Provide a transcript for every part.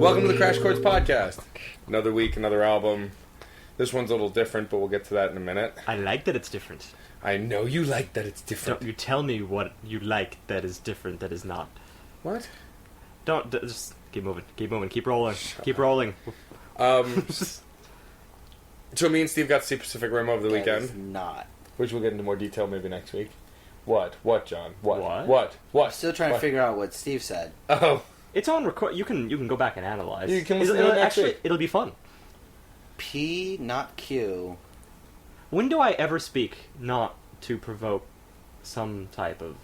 Welcome to the Crash Chords podcast. Another week, another album. This one's a little different, but we'll get to that in a minute. I like that it's different. I know you like that it's different. Don't you tell me what you like that is different, that is not. What? Just keep moving, keep rolling. So me and Steve got to see Pacific Rim over the weekend. That is not. Which we'll get into more detail maybe next week. What? What, John? What? What? Still trying to figure out what Steve said. Oh. It's on record. You can go back and analyze. You can listen to it next week. It'll be fun. P, not Q. When do I ever speak not to provoke some type of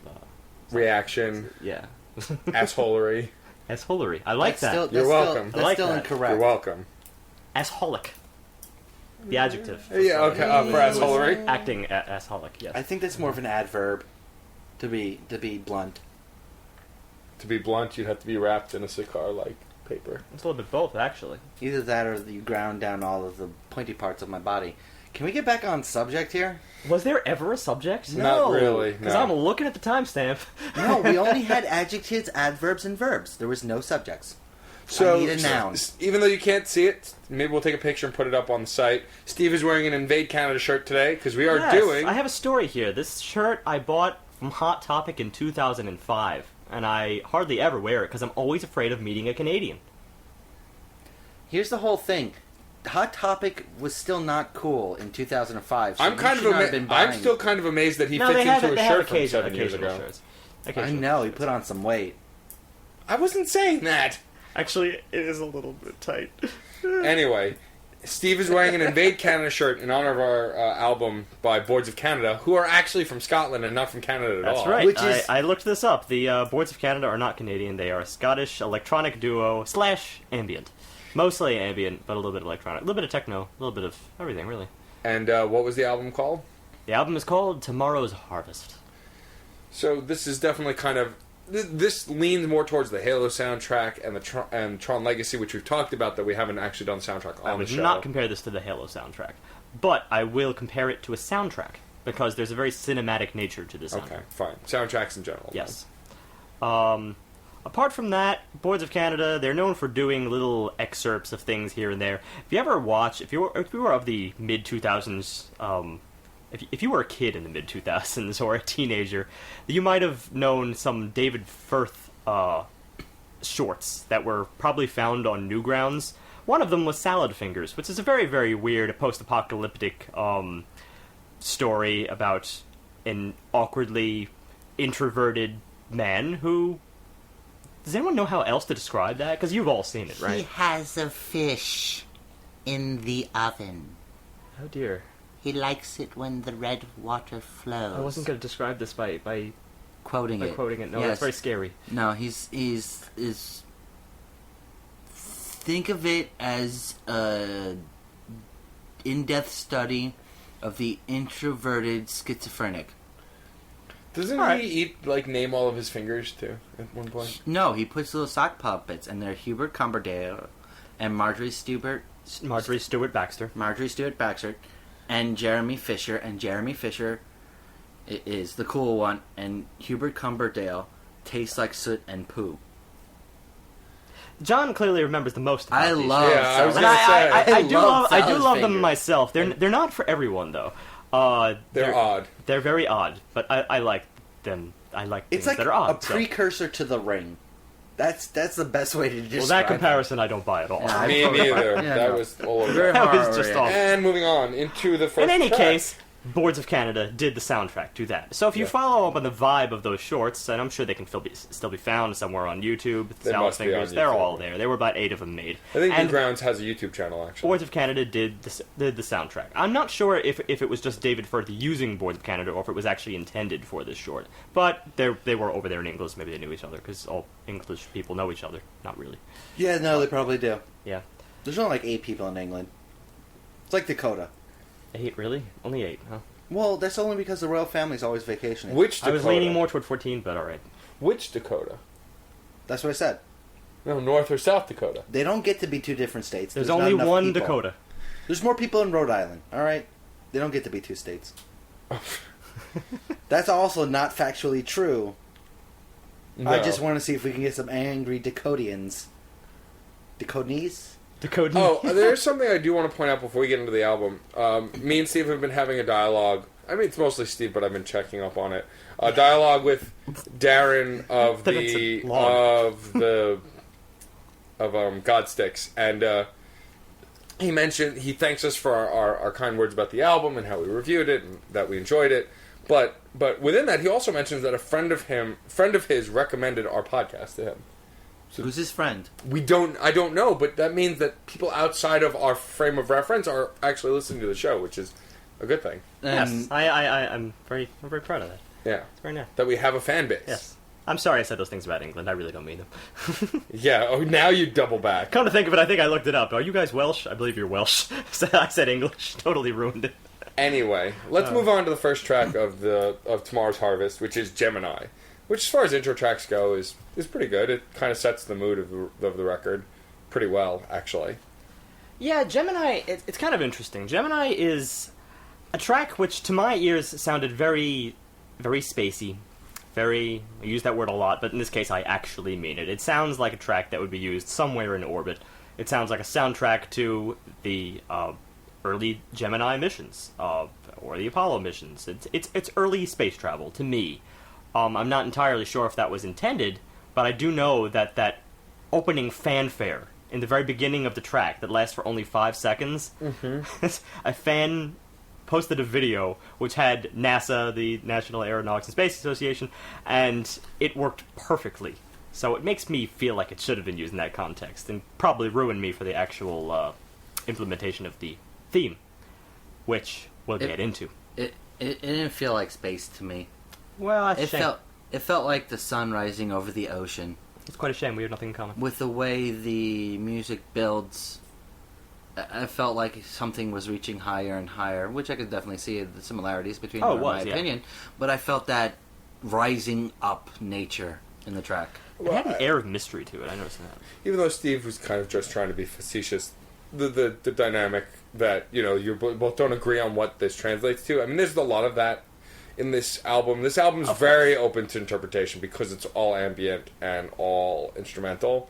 reaction? Yeah. Assholery. Assholery. I like that. You're welcome. That's like still that. incorrect. You're welcome. Assholic. The adjective. Yeah, okay. For assholery? Acting assholic, yes. I think that's more of an adverb. To be blunt. To be blunt, you'd have to be wrapped in a cigar-like paper. It's a little bit both, actually. Either that or you ground down all of the pointy parts of my body. Can we get back on subject here? Was there ever a subject? Not really. Because No. I'm looking at the timestamp. No, we only had adjectives, adverbs, and verbs. There was no subjects. So, I need a noun. Even though you can't see it, maybe we'll take a picture and put it up on the site. Steve is wearing an Invade Canada shirt today, because we are doing... I have a story here. This shirt I bought from Hot Topic in 2005, and I hardly ever wear it, because I'm always afraid of meeting a Canadian. Here's the whole thing. Hot Topic was still not cool in 2005. So I'm still kind of amazed that he fits into a shirt from 7 years ago. I know, he put on some weight. I wasn't saying that. Actually, it is a little bit tight. Anyway, Steve is wearing an Invade Canada shirt in honor of our album by Boards of Canada, who are actually from Scotland and not from Canada at all. That's right. Which is... I looked this up. The Boards of Canada are not Canadian. They are a Scottish electronic duo / ambient. Mostly ambient, but a little bit electronic. A little bit of techno. A little bit of everything, really. And what was the album called? The album is called Tomorrow's Harvest. So this is definitely kind of... This leans more towards the Halo soundtrack and the Tron Legacy, which we've talked about, that we haven't actually done soundtrack on the show. I would not compare this to the Halo soundtrack, but I will compare it to a soundtrack, because there's a very cinematic nature to this soundtrack. Okay, fine. Soundtracks in general. Yes. Apart from that, Boards of Canada, they're known for doing little excerpts of things here and there. If you ever watch, if you were of the mid-2000s, if you were a kid in the mid-2000s or a teenager, you might have known some David Firth shorts that were probably found on Newgrounds. One of them was Salad Fingers, which is a very, very weird post-apocalyptic story about an awkwardly introverted man who... Does anyone know how else to describe that? Because you've all seen it, right? He has a fish in the oven. Oh dear. He likes it when the red water flows. I wasn't going to describe this by Quoting it. No, Yes. that's very scary. No, he's think of it as a in-depth study of the introverted schizophrenic. Doesn't All right. he name all of his fingers, too, at one point? No, he puts little sock puppets, and they're Hubert Cumberdale and Marjorie Stewart Baxter, and Jeremy Fisher, and Jeremy Fisher is the cool one, and Hubert Cumberdale tastes like soot and poo. John clearly remembers the most about I these love shows. Yeah, I was And gonna say. I do love them Fingers. myself. They're not for everyone though. They're odd. They're very odd, but I like them. I like things It's like that are odd. a precursor to The Ring. That's the best way to describe Well, that comparison I don't buy at all. Yeah, Me neither. Yeah, That no. was all over. Very That was hard, just yeah. awful. And moving on into the first In any track. case, Boards of Canada did the soundtrack to that. So if you Yeah. follow up on the vibe of those shorts, and I'm sure they can still be found somewhere on YouTube, They Salad must be on Fingers, they're YouTube. all there. There were about 8 of them made. I think And Newgrounds has a YouTube channel, actually. Boards of Canada did the soundtrack. I'm not sure if it was just David Firth using Boards of Canada or if it was actually intended for this short. But they were over there in English. Maybe they knew each other because all English people know each other. Not really. Yeah, no, they probably do. Yeah. There's only like 8 people in England. It's like Dakota. 8, really? Only 8, huh? Well, that's only because the royal family's always vacationing. Which Dakota? I was leaning more toward 14, but alright. Which Dakota? That's what I said. No, North or South Dakota. They don't get to be 2 different states. There's not only enough one people. Dakota. There's more people in Rhode Island, alright? They don't get to be 2 states. That's also not factually true. No. I just want to see if we can get some angry Dakotans. Dakotese? Dakota. Oh, there's something I do want to point out before we get into the album. Me and Steve have been having a dialogue. I mean, it's mostly Steve, but I've been checking up on it. A dialogue with Darren of Godsticks, and he thanks us for our kind words about the album and how we reviewed it and that we enjoyed it. But within that, he also mentions that a friend of his recommended our podcast to him. Who's his friend? I don't know, but that means that people outside of our frame of reference are actually listening to the show, which is a good thing. Yes, I'm very proud of that. Yeah, It's very nice. that we have a fan base. Yes. I'm sorry I said those things about England. I really don't mean them. Yeah. Oh, now you double back. Come to think of it, I think I looked it up. Are you guys Welsh? I believe you're Welsh. I said English. Totally ruined it. Anyway, let's move on to the first track of Tomorrow's Harvest, which is Gemini, which, as far as intro tracks go, is pretty good. It kind of sets the mood of the record pretty well, actually. Yeah, Gemini, it's kind of interesting. Gemini is a track which, to my ears, sounded very, very spacey. I use that word a lot, but in this case I actually mean it. It sounds like a track that would be used somewhere in orbit. It sounds like a soundtrack to the early Gemini missions, or the Apollo missions. It's early space travel, to me. I'm not entirely sure if that was intended, but I do know that opening fanfare in the very beginning of the track that lasts for only 5 seconds, a fan posted a video which had NASA, the National Aeronautics and Space Association, and it worked perfectly. So it makes me feel like it should have been used in that context, and probably ruined me for the actual implementation of the theme, which we'll get into. It didn't feel like space to me. Well, that's a shame. It felt like the sun rising over the ocean. It's quite a shame. We have nothing in common. With the way the music builds, I felt like something was reaching higher and higher, which I could definitely see the similarities between them, in my opinion. But I felt that rising up nature in the track. It had an air of mystery to it. I noticed that. Even though Steve was kind of just trying to be facetious, the dynamic that, you both don't agree on what this translates to. I mean, there's a lot of that in this album. This album's very open to interpretation because it's all ambient and all instrumental.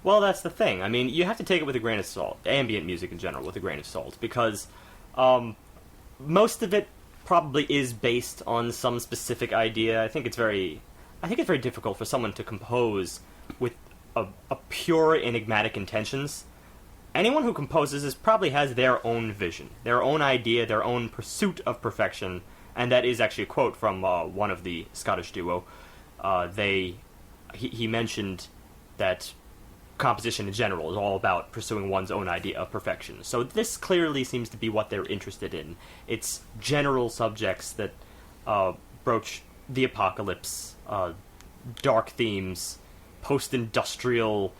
Well, that's the thing. I mean, you have to take it with a grain of salt. Ambient music in general with a grain of salt, because most of it probably is based on some specific idea. I think it's very difficult for someone to compose with a pure enigmatic intentions. Anyone who composes probably has their own vision, their own idea, their own pursuit of perfection, and that is actually a quote from one of the Scottish duo. He mentioned that composition in general is all about pursuing one's own idea of perfection. So this clearly seems to be what they're interested in. It's general subjects that broach the apocalypse, dark themes, post-industrial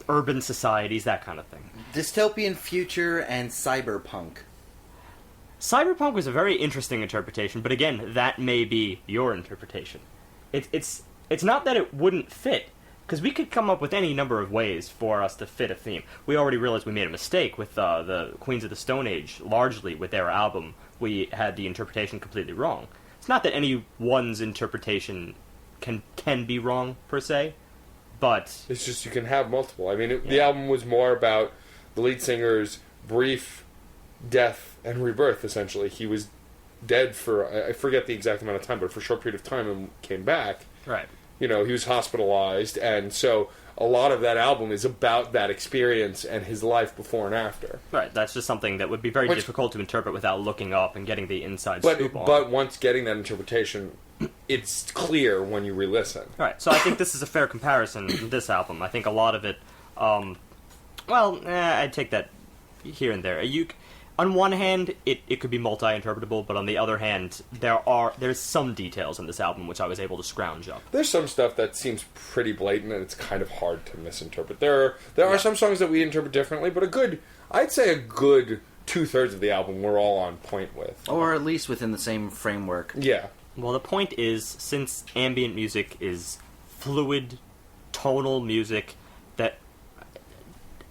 urban societies, that kind of thing. Dystopian future and cyberpunk. Cyberpunk was a very interesting interpretation, but again, that may be your interpretation. It's not that it wouldn't fit, because we could come up with any number of ways for us to fit a theme. We already realized we made a mistake with the Queens of the Stone Age, largely with their album. We had the interpretation completely wrong. It's not that any one's interpretation can be wrong, per se, but It's just you can have multiple. I mean, the album was more about the lead singer's brief death and rebirth, essentially. He was dead for, I forget the exact amount of time, but for a short period of time and came back. Right. He was hospitalized, and so a lot of that album is about that experience and his life before and after. Right, that's just something that would be very difficult to interpret without looking up and getting the inside scoop on. But once getting that interpretation, it's clear when you re-listen. Right, so I think this is a fair comparison with this album. I think a lot of it, I'd take that here and there. on one hand, it could be multi-interpretable, but on the other hand, there's some details in this album which I was able to scrounge up. There's some stuff that seems pretty blatant, and it's kind of hard to misinterpret. There are some songs that we interpret differently, but I'd say a good 2/3 of the album we're all on point with. Or at least within the same framework. Yeah. Well, the point is, since ambient music is fluid, tonal music that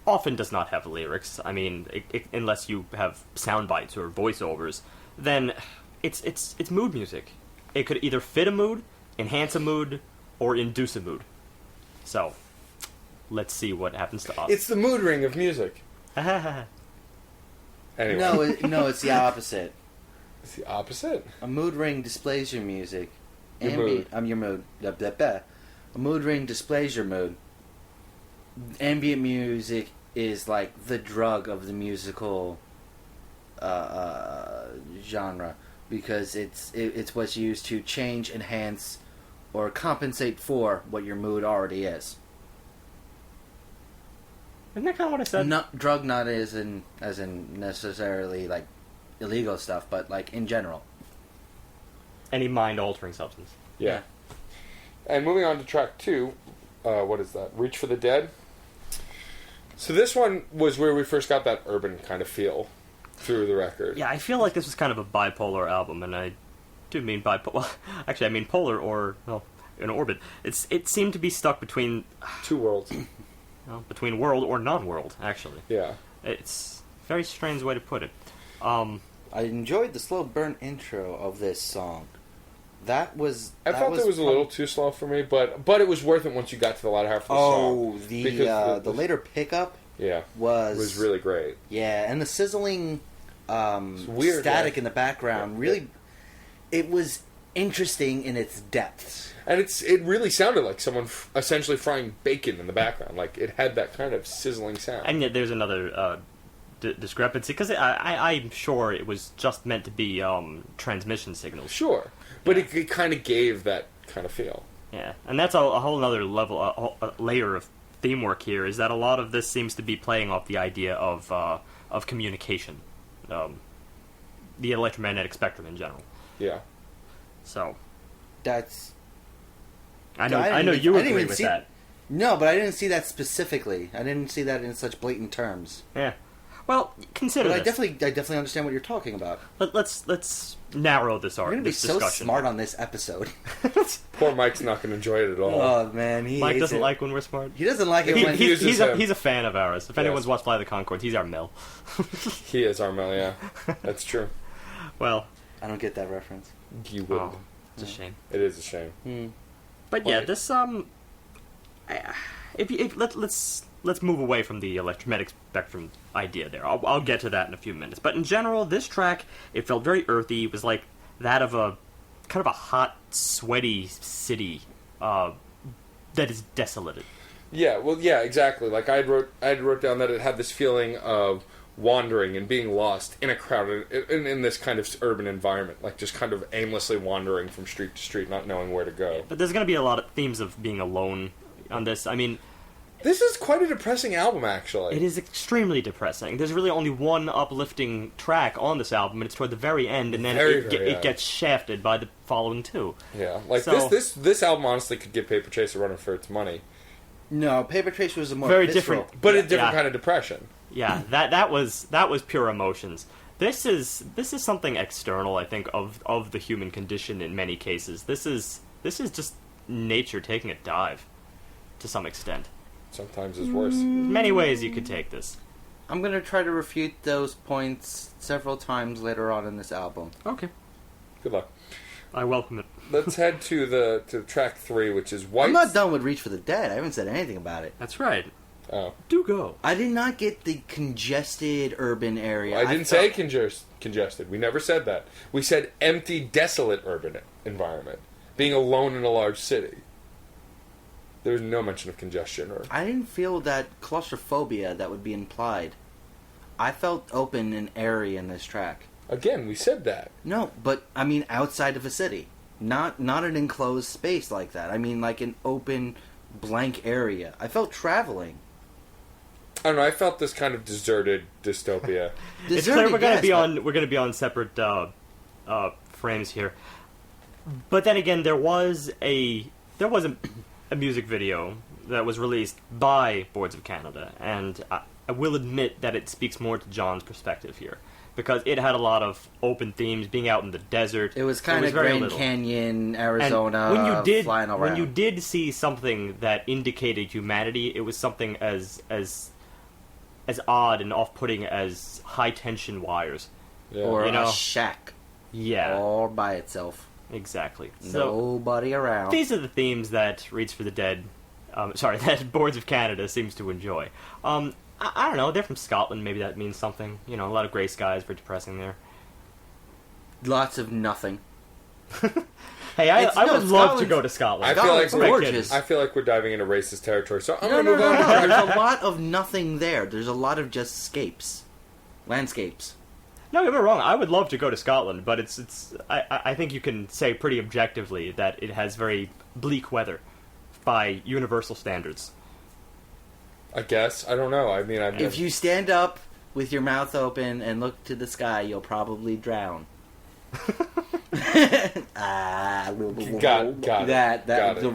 often does not have lyrics, I mean, unless you have sound bites or voiceovers, then it's mood music. It could either fit a mood, enhance a mood, or induce a mood. So, let's see what happens to us. It's the mood ring of music. Anyway. No, it's the opposite. It's the opposite? A mood ring displays your music. Your mood. Your mood. Blah, blah, blah. A mood ring displays your mood. Ambient music is like the drug of the musical genre, because it's what's used to change, enhance, or compensate for what your mood already is. Isn't that kind of what I said? Drug, not as in necessarily like illegal stuff, but like in general. Any mind-altering substance. Yeah. And moving on to track 2, what is that? Reach for the Dead. So this one was where we first got that urban kind of feel through the record. Yeah, I feel like this was kind of a bipolar album, and I do mean bipolar. Well, actually, I mean polar or, well, in orbit. It seemed to be stuck between... Two worlds. Well, between world or non-world, actually. Yeah. It's a very strange way to put it. I enjoyed the slow burn intro of this song. I felt it was a little too slow for me, but it was worth it once you got to the latter half of the song. The later pickup was really great. Yeah, and the sizzling weird, static in the background it was interesting in its depths. And it really sounded like someone essentially frying bacon in the background. Like, it had that kind of sizzling sound. And yet there's another discrepancy, because I'm sure it was just meant to be transmission signals. Sure. But it kind of gave that kind of feel. Yeah, and that's a whole other level, a layer of theme work here, is that a lot of this seems to be playing off the idea of communication. The electromagnetic spectrum in general. Yeah. So. That's... I know you agree with that. No, but I didn't see that specifically. I didn't see that in such blatant terms. Yeah. Well, consider but this. I definitely understand what you're talking about. Let's narrow this You're going to be discussion. so smart on this episode. Poor Mike's not going to enjoy it at all. Oh, man. Mike doesn't like when we're smart. He doesn't like it when... He's a fan of ours. If anyone's watched Fly the Conchords, he's our Mel. He is our Mel, yeah. That's true. Well... I don't get that reference. You wouldn't. Oh, it's a shame. It is a shame. But yeah, this let's move away from the electromagnetic spectrum idea there. I'll get to that in a few minutes. But in general, this track, it felt very earthy. It was like that of a kind of a hot, sweaty city that is desolated. Yeah, well, yeah, exactly. Like I wrote down that it had this feeling of wandering and being lost in a crowded in this kind of urban environment, like just kind of aimlessly wandering from street to street, not knowing where to go. But there's going to be a lot of themes of being alone on this. I mean, this is quite a depressing album, actually. It is extremely depressing. There's really only one uplifting track on this album, and it's toward the very end, and then it gets shafted by the following two. Yeah, like this album honestly could give Paper Chase a run for its money. No, Paper Chase was a more very visceral, different, but a different kind of depression. Yeah, that was pure emotions. This is something external, I think, of the human condition in many cases. This is just nature taking a dive, to some extent. Sometimes it's worse. Many ways you could take this. I'm going to try to refute those points several times later on in this album. Okay. Good luck. I welcome it. Let's head to track 3, which is White. I'm not done with Reach for the Dead. I haven't said anything about it. That's right. Oh. Do go. I did not get the congested urban area. Well, I didn't say congested. We never said that. We said empty, desolate urban environment. Being alone in a large city. There was no mention of congestion. I didn't feel that claustrophobia that would be implied. I felt open and airy in this track. Again, we said that. No, but I mean outside of a city. Not an enclosed space like that. I mean like an open, blank area. I felt traveling. I don't know. I felt this kind of deserted dystopia. It's clear we're going to be on separate frames here. But then again, there was a music video that was released by Boards of Canada, and I will admit that it speaks more to John's perspective here, because it had a lot of open themes, being out in the desert. It was kind of Grand Canyon, Arizona, and flying around. When you did see something that indicated humanity, it was something as odd and off-putting as high-tension wires. Yeah. Or a shack. Yeah. All by itself. Exactly. Nobody around. These are the themes that Reads for the Dead, that Boards of Canada seems to enjoy. I don't know, they're from Scotland, maybe that means something. A lot of grey skies, very depressing there. Lots of nothing. Hey, I would love to go to Scotland. I feel like we're diving into racist territory, so I'm going to move on. There's a lot of nothing there. There's a lot of just scapes. Landscapes. No, you're wrong. I would love to go to Scotland, but I think you can say pretty objectively that it has very bleak weather by universal standards. I guess. I don't know. I mean, if you stand up with your mouth open and look to the sky, you'll probably drown. The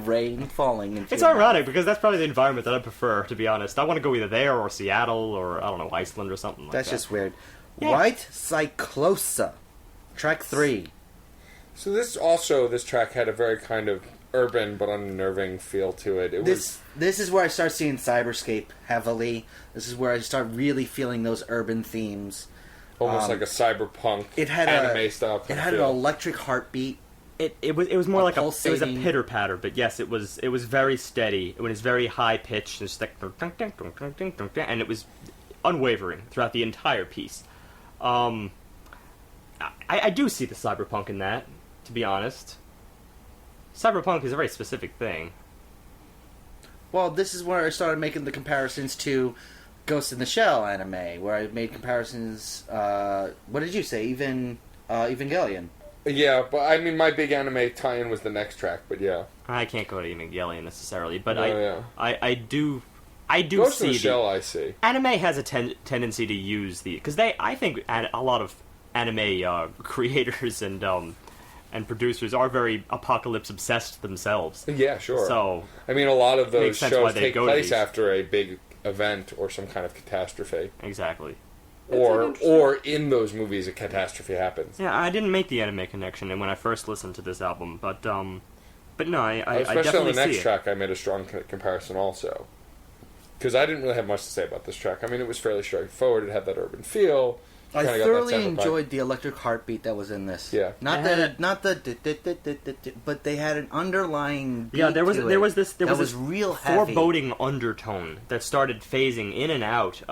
rain falling into It's ironic because that's probably the environment that I prefer, to be honest. I want to go either there or Seattle or, I don't know, Iceland or something like that. That's just weird. Yeah. White Cyclosa, track 3. So this track had a very kind of urban but unnerving feel to it. This is where I start seeing cyberscape heavily. This is where I start really feeling those urban themes. Almost like a cyberpunk anime style. It had an electric heartbeat. It was more like it was a pitter patter, but yes, it was very steady. It was very high pitched, and and it was unwavering throughout the entire piece. I do see the cyberpunk in that, to be honest. Cyberpunk is a very specific thing. Well, this is where I started making the comparisons to Ghost in the Shell anime, where I made comparisons. What did you say? Even Evangelion. Yeah, but I mean, my big anime tie-in was the next track. But yeah, I can't go to Evangelion necessarily, but I do Ghost see in the Shell. I see. Anime has a tendency to use because I think a lot of anime creators and producers are very apocalypse obsessed themselves. Yeah, sure. So I mean, a lot of those shows take place to after a big event or some kind of catastrophe. Exactly. Or in those movies, a catastrophe happens. Yeah, I didn't make the anime connection, and when I first listened to this album, but no, I especially definitely on the next see track, I made a strong comparison also, because I didn't really have much to say about this track. I mean, it was fairly straightforward. It had that urban feel. I thoroughly enjoyed the electric heartbeat that was in this. Yeah, but they had an underlying beat there was this real heavy, foreboding undertone that started phasing in and out.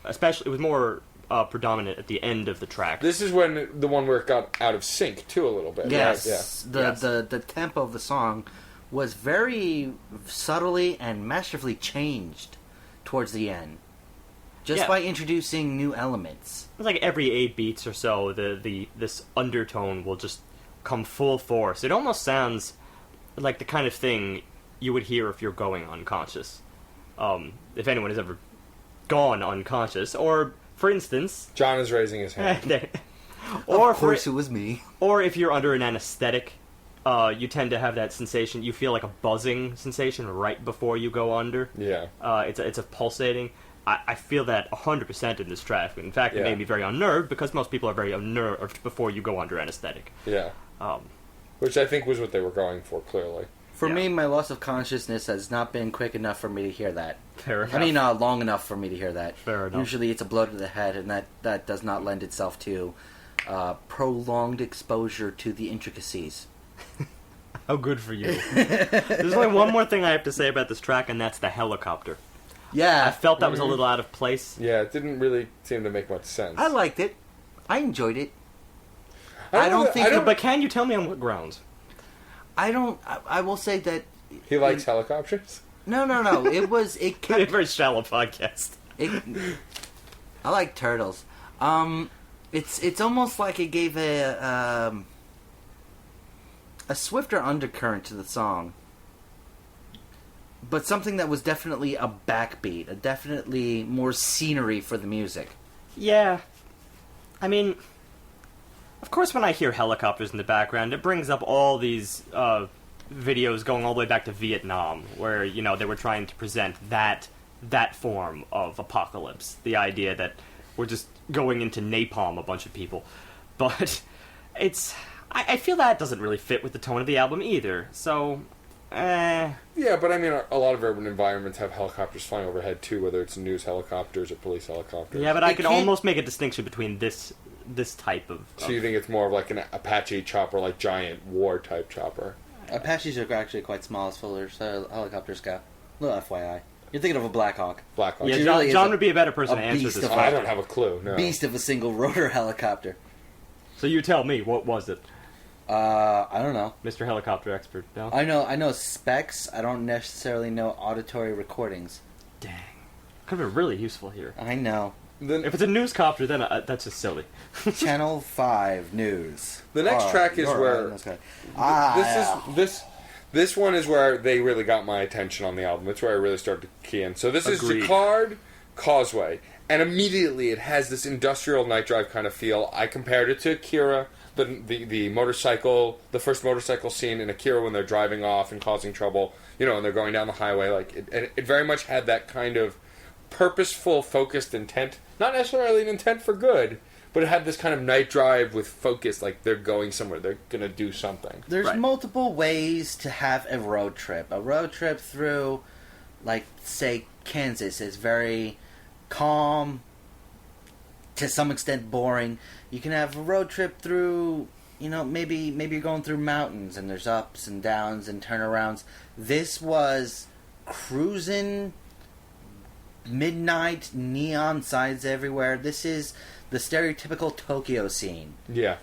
Especially, it was more predominant at the end of the track. This is when the one where it got out of sync too a little bit. Yes, right? The tempo of the song was very subtly and masterfully changed towards the end. Just by introducing new elements. It's like every 8 beats or so, this undertone will just come full force. It almost sounds like the kind of thing you would hear if you're going unconscious. If anyone has ever gone unconscious, or for instance, John is raising his hand. Of course, it was me. Or if you're under an anesthetic, you tend to have that sensation. You feel like a buzzing sensation right before you go under. Yeah, it's a pulsating. I feel that 100% in this track. In fact, it made me very unnerved because most people are very unnerved before you go under anesthetic. Yeah. Which I think was what they were going for, clearly. For me, my loss of consciousness has not been quick enough for me to hear that. Fair enough. I mean, long enough for me to hear that. Fair enough. Usually it's a blow to the head, and that does not lend itself to prolonged exposure to the intricacies. How good for you. There's only one more thing I have to say about this track, and that's the helicopter. Yeah. I felt that was a little out of place. Yeah, it didn't really seem to make much sense. I liked it. I enjoyed it. But can you tell me on what grounds? I will say that... He likes helicopters? No. It kept... A very shallow podcast. I like turtles. It's almost like it gave a swifter undercurrent to the song. but something that was definitely a backbeat, a definitely more scenery for the music. Yeah. I mean, of course when I hear helicopters in the background, it brings up all these videos going all the way back to Vietnam, where, you know, they were trying to present that form of apocalypse. The idea that we're just going into napalm a bunch of people. But I feel that doesn't really fit with the tone of the album either, so... Yeah, but I mean, a lot of urban environments have helicopters flying overhead too, whether it's news helicopters or police helicopters. Yeah, but I can almost make a distinction between this type of... So you think it's more of like an Apache chopper, like giant war-type chopper? Apaches are actually quite small as far as helicopters go. Little FYI. You're thinking of a Black Hawk. Black Hawk. Yeah, Really John would be a better person to answer beast this of question. I don't have a clue, no. Beast of a single rotor helicopter. So you tell me, what was it? I don't know. Mr. Helicopter Expert, no? I know specs. I don't necessarily know auditory recordings. Dang. Could have been really useful here. I know. If it's a newscopter, then that's just silly. Channel 5 News. The next track is where... This one is where they really got my attention on the album. It's where I really started to key in. So this is Jacquard Causeway. And immediately it has this industrial night drive kind of feel. I compared it to Akira, the motorcycle, the first motorcycle scene in Akira when they're driving off and causing trouble, you know, and they're going down the highway. Like it very much had that kind of purposeful, focused intent. Not necessarily an intent for good, but it had this kind of night drive with focus, like they're going somewhere, they're going to do something. There's multiple ways to have a road trip. A road trip through, like, say, Kansas is very calm, to some extent boring. You can have a road trip through, you know, maybe you're going through mountains and there's ups and downs and turnarounds. This was cruising, midnight, neon signs everywhere. This is the stereotypical Tokyo scene. Yeah,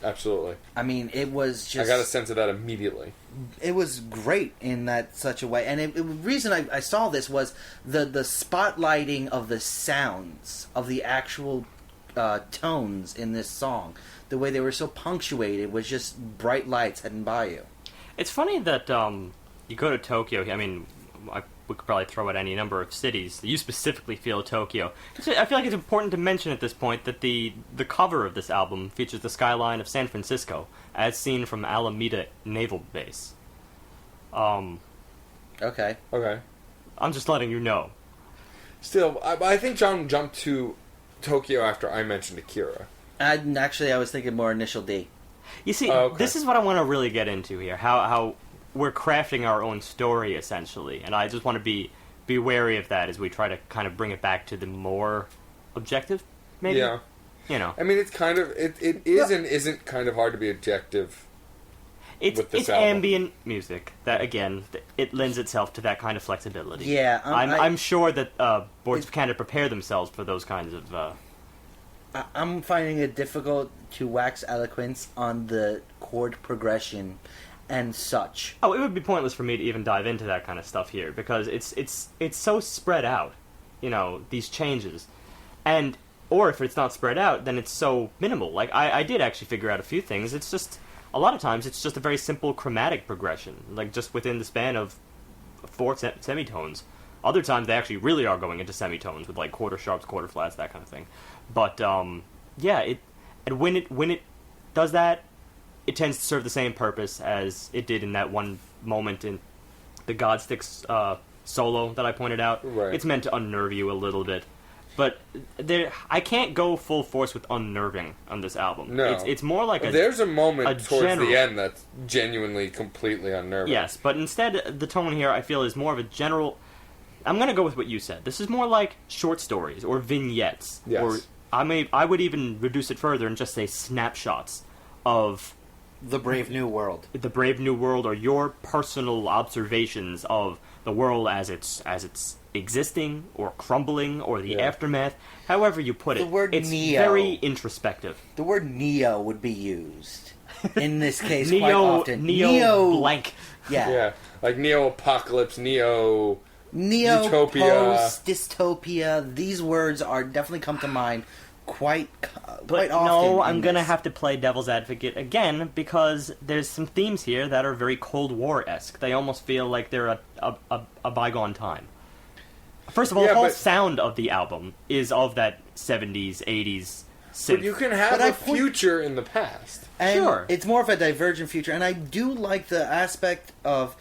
absolutely. I mean, it was just... I got a sense of that immediately. It was great in that such a way. And the reason I saw this was the spotlighting of the sounds, of the actual tones in this song. The way they were so punctuated was just bright lights heading by you. It's funny that you go to Tokyo. I mean, we could probably throw out any number of cities. You specifically feel Tokyo. I feel like it's important to mention at this point that the cover of this album features the skyline of San Francisco, as seen from Alameda Naval Base. Okay. I'm just letting you know. Still, I think John jumped to Tokyo after I mentioned Akira. I was thinking more Initial D. You see, This is what I want to really get into here. How we're crafting our own story, essentially. And I just want to be wary of that as we try to kind of bring it back to the more objective, maybe? Yeah. You know. I mean, it's kind of... It is and isn't kind of hard to be objective with this album. Ambient music. That, again, it lends itself to that kind of flexibility. Yeah. I'm sure that Boards of Canada prepare themselves for those kinds of... I'm finding it difficult to wax eloquence on the chord progression and such. Oh, it would be pointless for me to even dive into that kind of stuff here, because it's so spread out, you know, these changes. And, or if it's not spread out, then it's so minimal. Like, I did actually figure out a few things. It's just, a lot of times, it's just a very simple chromatic progression, like just within the span of 4 semitones. Other times, they actually really are going into semitones with, like, quarter sharps, quarter flats, that kind of thing. But, yeah, and when it does that, it tends to serve the same purpose as it did in that one moment in the Godsticks solo that I pointed out. Right. It's meant to unnerve you a little bit. But I can't go full force with unnerving on this album. No. It's more like there's a moment towards the end that's genuinely, completely unnerving. Yes, but instead, the tone here, I feel, is more of a general... I'm going to go with what you said. This is more like short stories or vignettes. Yes. Or I would even reduce it further and just say snapshots of... The Brave New World. The Brave New World, or your personal observations of the world as it's existing, or crumbling, or the aftermath. However you put it. The word it's Neo. very introspective. The word Neo would be used. In this case, Neo, quite often. Neo blank. Yeah. Yeah. Like Neo-apocalypse, Utopia. Post, dystopia. These words are definitely come to mind quite But often. no, I'm going to have to play devil's advocate again because there's some themes here that are very Cold War-esque. They almost feel like they're a bygone time. First of all, the whole sound of the album is of that 70s, 80s synth. But you can have a future in the past. And sure. It's more of a divergent future, and I do like the aspect of...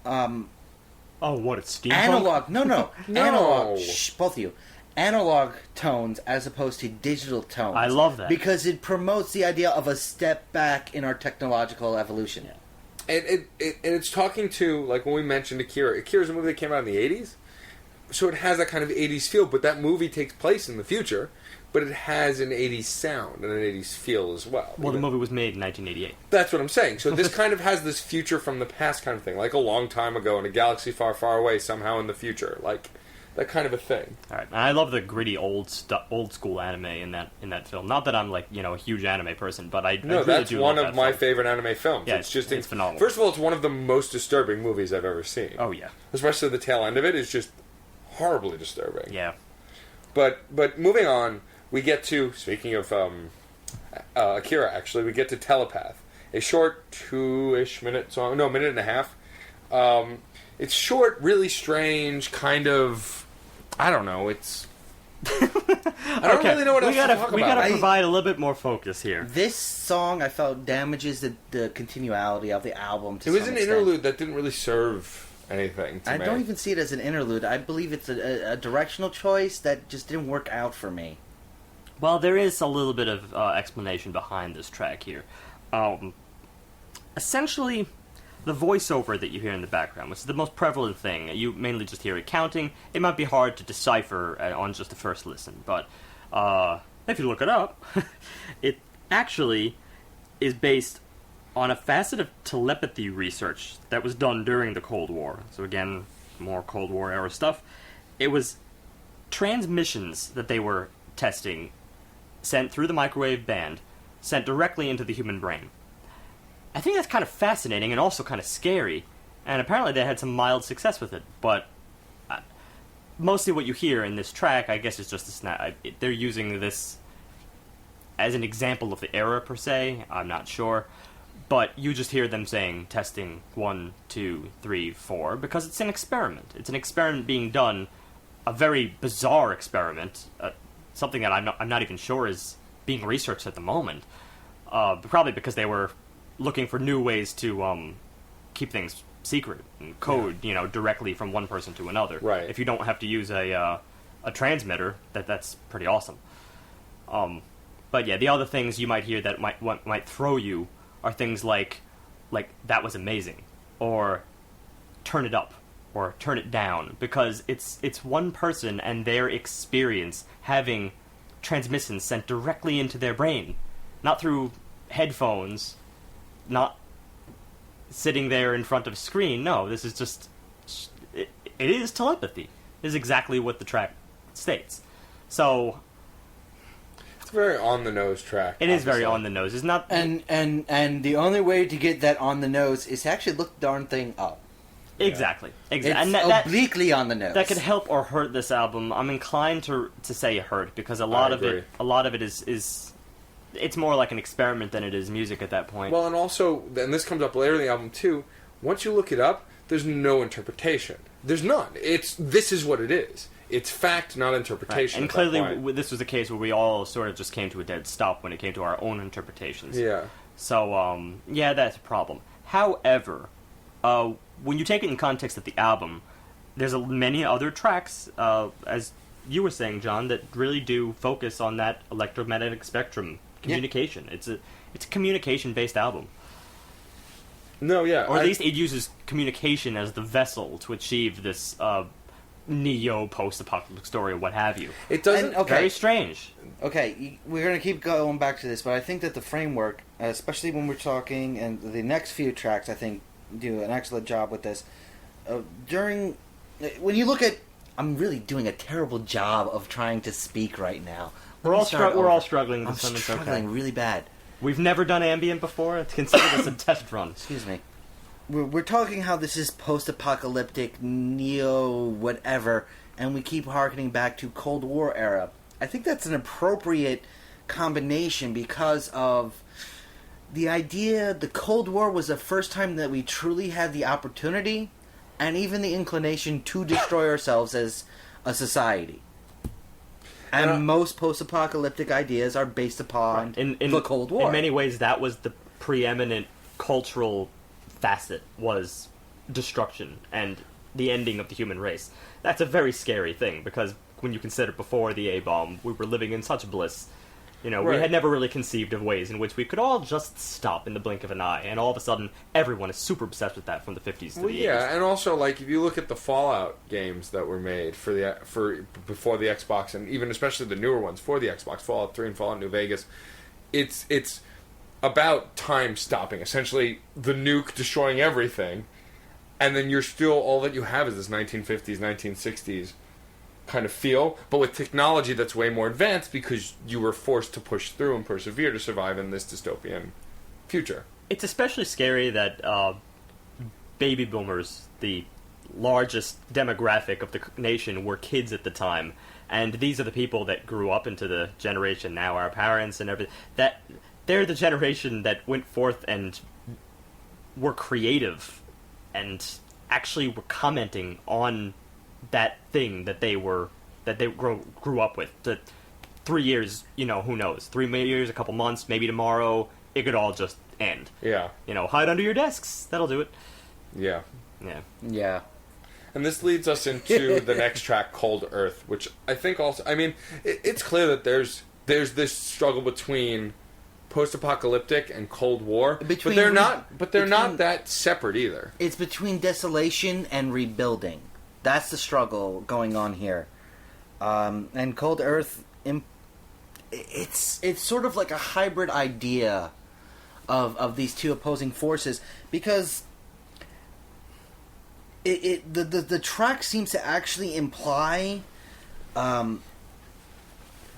what, it's steampunk? Analog. No. No. Analog. Shh, both of you. Analog tones as opposed to digital tones. I love that. Because it promotes the idea of a step back in our technological evolution. Yeah. And it's talking to, like when we mentioned Akira. Akira's a movie that came out in the 80s. So it has that kind of 80s feel, but that movie takes place in the future. But it has an 80s sound and an 80s feel as well. Well, the movie was made in 1988. That's what I'm saying. So this kind of has this future from the past kind of thing. Like a long time ago in a galaxy far, far away, somehow in the future. Like that kind of a thing. All right. And I love the gritty old school anime in that film. Not that I'm like, a huge anime person, but I really that's do one love of that my film. favorite anime films. Yeah, it's just it's phenomenal. First of all, it's one of the most disturbing movies I've ever seen. Oh, yeah. Especially the tail end of it is just horribly disturbing. Yeah. But moving on, we get to, speaking of Akira, actually, we get to Telepath. A short 2-ish minute song. No, minute and a half. It's short, really strange, kind of... I don't know, it's... I don't really know what else to talk about. We gotta provide a little bit more focus here. This song, I felt, damages the continuality of the album to It was some an extent. interlude that didn't really serve anything to me. I don't even see it as an interlude. I believe it's a directional choice that just didn't work out for me. Well, there is a little bit of explanation behind this track here. Essentially, the voiceover that you hear in the background, which is the most prevalent thing, you mainly just hear it counting. It might be hard to decipher on just the first listen, but if you look it up, it actually is based on a facet of telepathy research that was done during the Cold War. So again, more Cold War era stuff. It was transmissions that they were testing, sent through the microwave band, sent directly into the human brain. I think that's kind of fascinating and also kind of scary, and apparently they had some mild success with it, but mostly what you hear in this track, I guess, is just a snap. They're using this as an example of the era, per se. I'm not sure. But you just hear them saying, testing 1, 2, 3, 4, because it's an experiment. It's an experiment being done, a very bizarre experiment, something that I'm not even sure is being researched at the moment. Probably because they were looking for new ways to keep things secret and code, directly from one person to another. Right. If you don't have to use a transmitter, that's pretty awesome. But yeah, the other things you might hear that might throw you are things like that was amazing, or turn it up, or turn it down, because it's one person and their experience having transmissions sent directly into their brain, not through headphones, not sitting there in front of a screen. No, this is just it is telepathy. It is exactly what the track states. So it's a very on the nose track. It is very on the nose. It's not, and the only way to get that on the nose is to actually look the darn thing up. Exactly. It's and obliquely on the nose. That could help or hurt this album. I'm inclined to say hurt, because a lot of it is it's more like an experiment than it is music at that point. Well, and also, and this comes up later in the album too, once you look it up, there's no interpretation. There's none. This is what it is. It's fact, not interpretation. Right. And clearly, this was a case where we all sort of just came to a dead stop when it came to our own interpretations. Yeah. So, yeah, that's a problem. However, when you take it in context of the album, there's many other tracks, as you were saying, John, that really do focus on that electromagnetic spectrum communication. Yeah. It's a communication-based album. No, yeah. Or at least it uses communication as the vessel to achieve this neo-post-apocalyptic story or what have you. It doesn't... Very strange. Okay, we're going to keep going back to this, but I think that the framework, especially when we're talking, and the next few tracks, I think, do an excellent job with this. When you look at... I'm really doing a terrible job of trying to speak right now. We're all struggling. I'm struggling really bad. We've never done Ambient before. It's considered as a test run. Excuse me. We're talking how this is post-apocalyptic, neo-whatever, and we keep harkening back to Cold War era. I think that's an appropriate combination because of the idea. The Cold War was the first time that we truly had the opportunity and even the inclination to destroy ourselves as a society. And most post-apocalyptic ideas are based upon the Cold War. In many ways, that was the preeminent cultural facet, was destruction and the ending of the human race. That's a very scary thing, because when you consider before the A-bomb, we were living in such bliss. You know, we had never really conceived of ways in which we could all just stop in the blink of an eye, and all of a sudden, everyone is super obsessed with that from the 50s to the 80s. Yeah, and also, like, if you look at the Fallout games that were made for before the Xbox, and even especially the newer ones for the Xbox, Fallout 3 and Fallout New Vegas, it's about time stopping. Essentially, the nuke destroying everything, and then you're still, all that you have is this 1950s, 1960s kind of feel, but with technology that's way more advanced because you were forced to push through and persevere to survive in this dystopian future. It's especially scary that baby boomers, the largest demographic of the nation, were kids at the time, and these are the people that grew up into the generation now, our parents and everything, that they're the generation that went forth and were creative and actually were commenting on that thing that they grew up with. The 3 years, you know, who knows? 3 years, a couple months, maybe tomorrow, it could all just end. Yeah. You know, hide under your desks. That'll do it. Yeah. Yeah. Yeah. And this leads us into the next track, Cold Earth, which I think also, I mean, it's clear that there's this struggle between post-apocalyptic and Cold War, but they're not that separate either. It's between desolation and rebuilding. That's the struggle going on here. And Cold Earth, it's sort of like a hybrid idea of these two opposing forces, because the track seems to actually imply a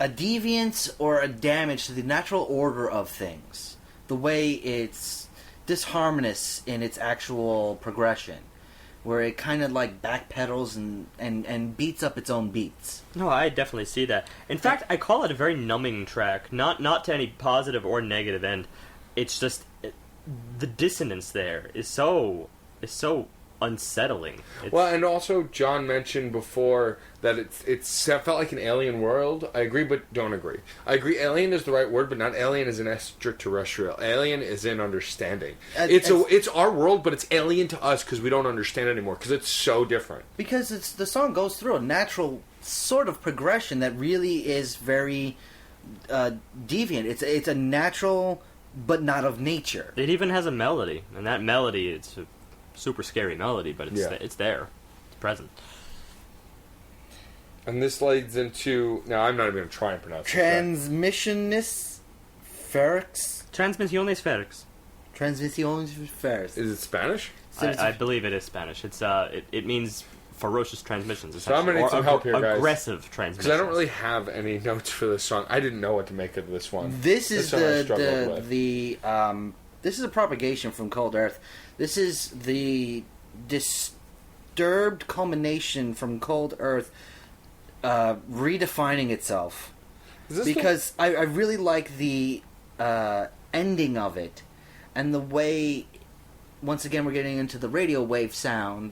deviance or a damage to the natural order of things, the way it's disharmonious in its actual progression, where it kind of like backpedals and beats up its own beats. No, I definitely see that. In fact, I call it a very numbing track, not to any positive or negative end. It's just the dissonance there is so unsettling. Well, and also John mentioned before that it felt like an alien world. I agree, but don't agree. I agree, alien is the right word, but not alien as an extraterrestrial. Alien is in understanding. It's our world, but it's alien to us because we don't understand it anymore, because it's so different. Because the song goes through a natural sort of progression that really is very deviant. It's a natural, but not of nature. It even has a melody, and that melody, it's a super scary melody, but it's there. It's present. And this leads into... Now, I'm not even going to try and pronounce it. Transmissionis Ferrix? Transmisiones Ferrix. Transmisiones Ferrix. Is it Spanish? I believe it is Spanish. It's it means ferocious transmissions. So I'm going to need some help here, guys. Aggressive transmissions. Because I don't really have any notes for this song. I didn't know what to make of this one. This is this is a propagation from Cold Earth. This is the disturbed culmination from Cold Earth redefining itself. Because I really like the ending of it, and the way, once again, we're getting into the radio wave sound,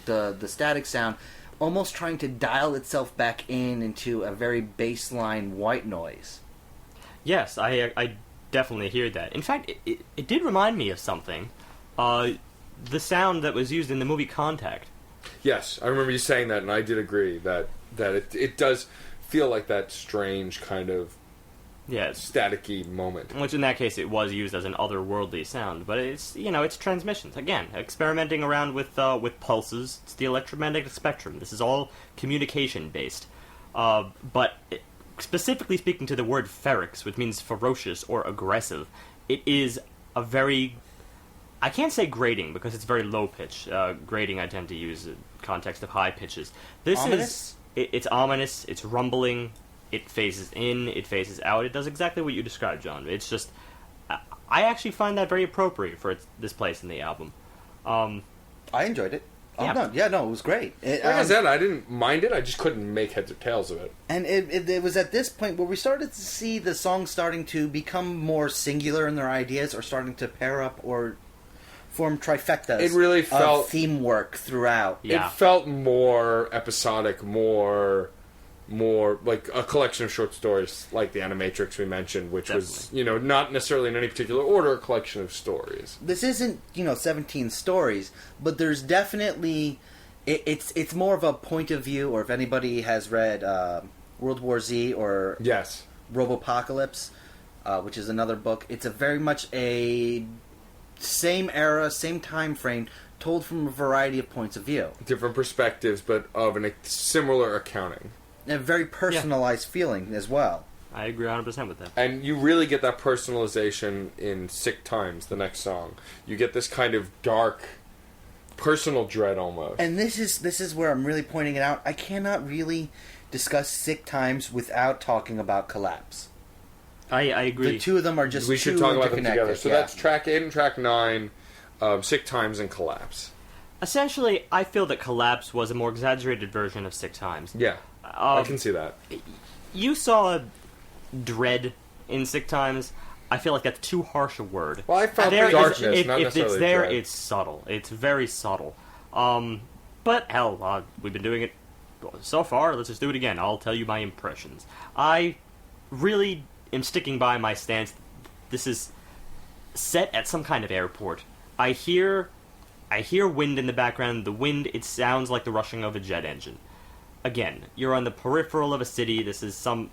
the static sound, almost trying to dial itself back into a very baseline white noise. Yes, I definitely hear that. In fact, it did remind me of something. The sound that was used in the movie Contact. Yes, I remember you saying that, and I did agree that it does feel like that strange kind of staticky moment. Which in that case it was used as an otherworldly sound, but it's transmissions. Again, experimenting around with pulses. It's the electromagnetic spectrum. This is all communication based. But specifically speaking to the word ferrix, which means ferocious or aggressive, it is a very... I can't say grating because it's very low pitch. Grating I tend to use in context of high pitches. This ominous? It's ominous, it's rumbling, it phases in, it phases out. It does exactly what you described, John. It's just... I actually find that very appropriate for this place in the album. I enjoyed it. Yeah. No, it was great. Like I said, I didn't mind it. I just couldn't make heads or tails of it. And it was at this point where we started to see the songs starting to become more singular in their ideas, or starting to pair up or form trifectas. It really felt of theme work throughout. Yeah. It felt more episodic, more like a collection of short stories, like the Animatrix we mentioned, which was not necessarily in any particular order, a collection of stories. This isn't 17 stories, but there's definitely it's more of a point of view. Or if anybody has read World War Z or Robopocalypse, which is another book, it's a very much a same era, same time frame, told from a variety of points of view, different perspectives, but of a similar accounting. A very personalized feeling as well. I agree 100% with that. And you really get that personalization in Sick Times, the next song. You get this kind of dark, personal dread almost. And this is where I'm really pointing it out. I cannot really discuss Sick Times without talking about Collapse. I agree. The two of them are just we should talk about them together. So that's track 8 and track 9, Sick Times and Collapse. Essentially, I feel that Collapse was a more exaggerated version of Sick Times. Yeah. I can see that. You saw dread in Sick Times. I feel like that's too harsh a word. Well, I felt darkness, not necessarily if it's there, dread. it's subtle. It's very subtle. But hell, we've been doing it so far. Let's just do it again. I'll tell you my impressions. I really am sticking by my stance. This is set at some kind of airport. I hear wind in the background. The wind, it sounds like the rushing of a jet engine. Again, you're on the peripheral of a city. This is some...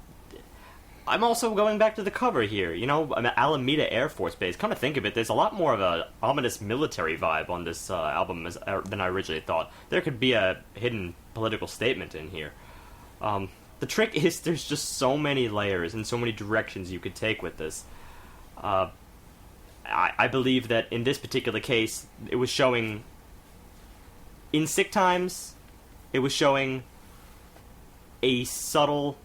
I'm also going back to the cover here. Alameda Air Force Base. Come to think of it, there's a lot more of an ominous military vibe on this album than I originally thought. There could be a hidden political statement in here. The trick is there's just so many layers and so many directions you could take with this. I believe that in this particular case, it was showing... In Sick Times, it was showing a subtle,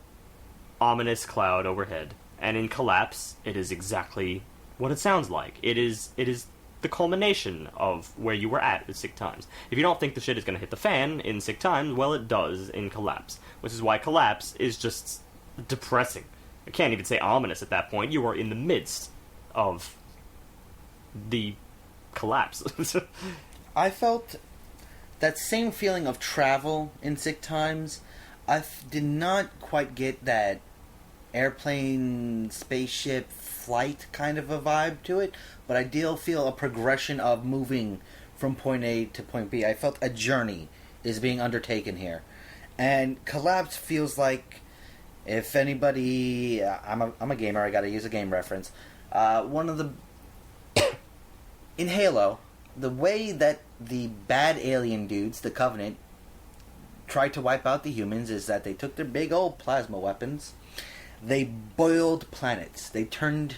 ominous cloud overhead. And in Collapse, it is exactly what it sounds like. It is the culmination of where you were at with Sick Times. If you don't think the shit is going to hit the fan in Sick Times, well, it does in Collapse. Which is why Collapse is just depressing. I can't even say ominous at that point. You are in the midst of the collapse. I felt that same feeling of travel in Sick Times. I did not quite get that airplane, spaceship, flight kind of a vibe to it, but I did feel a progression of moving from point A to point B. I felt a journey is being undertaken here. And Collapse feels like, if anybody... I'm a gamer, I gotta use a game reference. One of the... In Halo, the way that the bad alien dudes, the Covenant, tried to wipe out the humans is that they took their big old plasma weapons, they boiled planets, they turned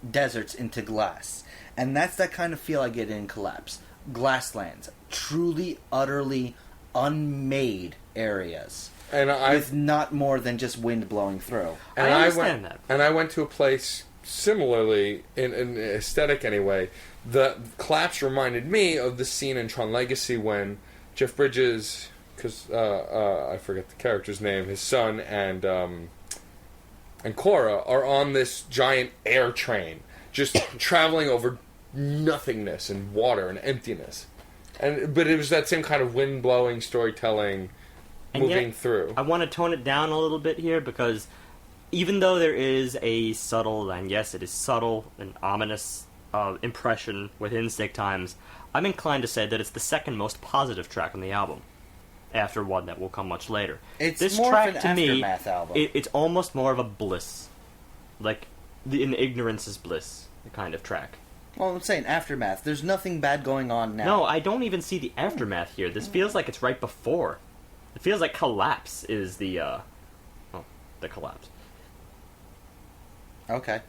deserts into glass. And that's that kind of feel I get in Collapse. Glasslands. Truly, utterly unmade areas. And with not more than just wind blowing through. And I understand that. And I went to a place similarly, in aesthetic anyway. The Collapse reminded me of the scene in Tron Legacy when Jeff Bridges... because I forget the character's name, his son and Cora are on this giant air train, just traveling over nothingness and water and emptiness. But it was that same kind of wind blowing storytelling, and moving through. I want to tone it down a little bit here because even though there is a subtle, and yes, it is subtle and ominous impression within Sick Times, I'm inclined to say that it's the second most positive track on the album. After one that will come much later. It's this more track of an to aftermath me, album. It's almost more of a bliss, like in ignorance is bliss kind of track. Well, I'm saying aftermath. There's nothing bad going on now. No, I don't even see the aftermath here. This feels like it's right before. It feels like Collapse is the collapse. Okay,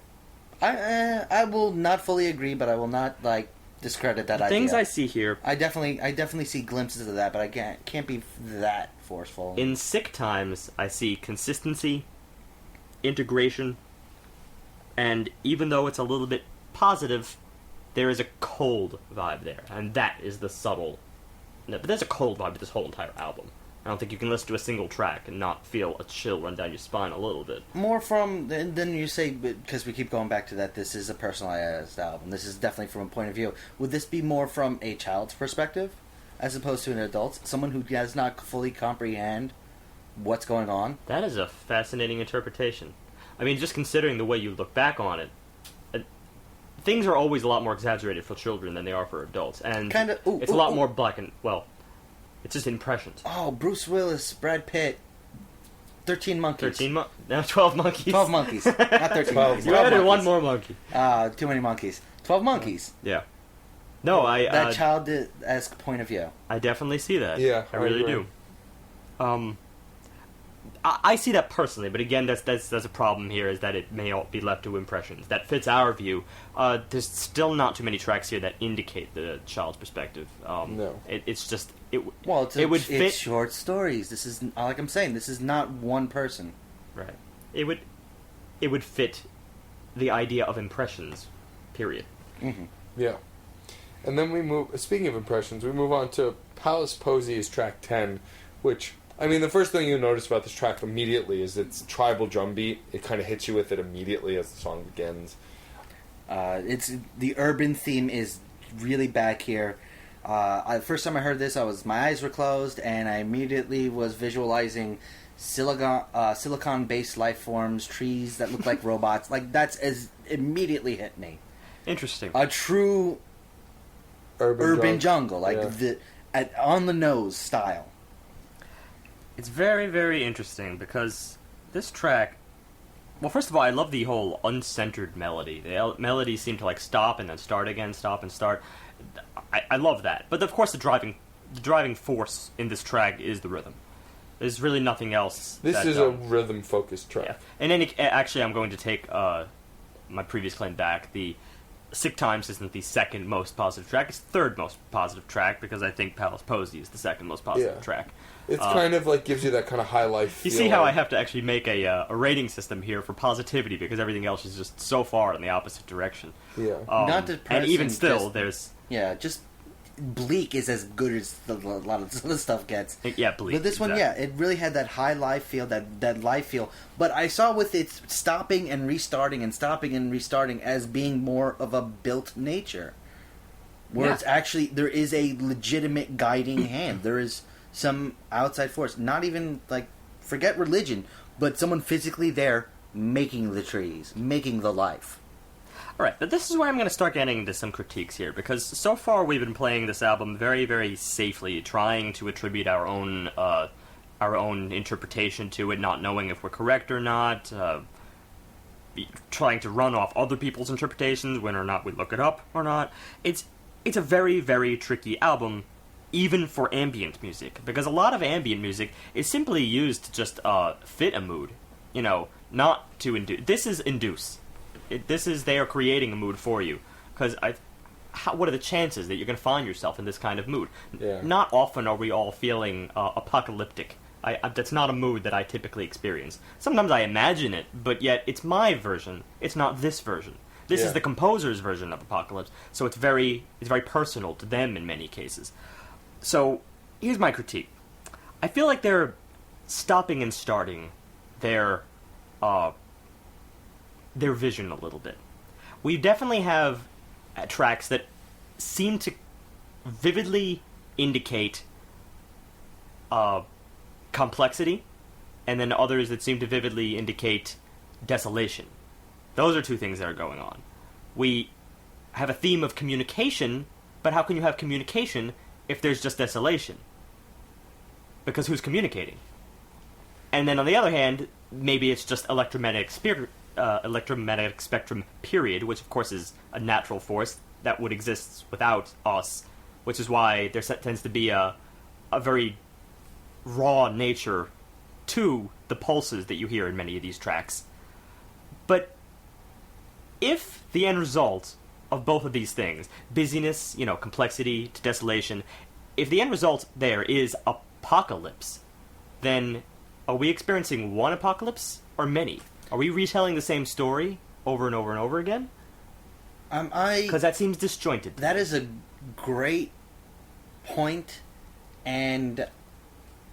I will not fully agree, but I will not discredit that idea. Things I see here, I definitely see glimpses of that, but I can't be that forceful. In Sick Times, I see consistency, integration, and even though it's a little bit positive, there is a cold vibe there, and that is the subtle No, but there's a cold vibe to this whole entire album. I don't think you can listen to a single track and not feel a chill run down your spine a little bit. More from, and then you say, because we keep going back to that, this is a personalized album. This is definitely from a point of view. Would this be more from a child's perspective, as opposed to an adult? Someone who does not fully comprehend what's going on? That is a fascinating interpretation. I mean, just considering the way you look back on it, things are always a lot more exaggerated for children than they are for adults. And it's a lot more black and, well... It's just impressions. Oh, Bruce Willis, Brad Pitt, 13 Monkeys. No, 12 Monkeys. 12 Monkeys, not 13 Monkeys. You added one more monkey. Too many monkeys. 12 Monkeys. Yeah. No, that child-esque point of view. I definitely see that. Yeah, I really do. I see that personally, but again, that's a problem here, is that it may all be left to impressions. That fits our view. There's still not too many tracks here that indicate the child's perspective. No. It's just... It's short stories. This is, like I'm saying, this is not one person. Right. It would fit the idea of impressions, period. Mm-hmm. Yeah. And then we move... Speaking of impressions, we move on to Palace Posey's track 10, which... I mean, the first thing you notice about this track immediately is its tribal drum beat. It kind of hits you with it immediately as the song begins. It's the urban theme is really back here. The first time I heard this, my eyes were closed, and I immediately was visualizing silicon-based life forms, trees that look like robots. Like, that's as immediately hit me. Interesting. A true urban jungle, like on the nose style. It's very, very interesting, because this track... Well, first of all, I love the whole uncentered melody. The melodies seem to, like, stop and then start again, stop and start. I love that. But, of course, the driving force in this track is the rhythm. There's really nothing else. This is a rhythm-focused track. Yeah. And actually, I'm going to take my previous claim back. The Sick Times isn't the second most positive track. It's the third most positive track, because I think Palace Posey is the second most positive track. It's kind of like gives you that kind of high life feel. You see how I have to actually make a rating system here for positivity, because everything else is just so far in the opposite direction. Yeah. Not depressing. And even still, there's... Yeah, just Bleak is as good as a lot of the stuff gets. Yeah, Bleak. But this one, it really had that high life feel, that life feel. But I saw with its stopping and restarting as being more of a built nature. Where it's actually, there is a legitimate guiding hand. There is some outside force. Not even, like, forget religion, but someone physically there making the trees, making the life. Alright, but this is where I'm going to start getting into some critiques here, because so far we've been playing this album very, very safely, trying to attribute our own interpretation to it, not knowing if we're correct or not, trying to run off other people's interpretations, whether or not we look it up or not. It's a very, very tricky album, even for ambient music, because a lot of ambient music is simply used to just fit a mood, not to induce. This is induce. They are creating a mood for you, because what are the chances that you're going to find yourself in this kind of mood? Yeah. Not often are we all feeling apocalyptic. That's not a mood that I typically experience. Sometimes I imagine it, but yet it's my version. It's not this version. This is the composer's version of apocalypse, so it's very personal to them in many cases. So, here's my critique. I feel like they're stopping and starting their vision a little bit. We definitely have tracks that seem to vividly indicate complexity, and then others that seem to vividly indicate desolation. Those are two things that are going on. We have a theme of communication, but how can you have communication if there's just desolation? Because who's communicating? And then on the other hand, maybe it's just electromagnetic spectrum period, which of course is a natural force that would exist without us, which is why there tends to be a very raw nature to the pulses that you hear in many of these tracks. But if the end result of both of these things, busyness, complexity to desolation, if the end result there is apocalypse, then are we experiencing one apocalypse or many? Are we retelling the same story over and over and over again? Because that seems disjointed. That is a great point And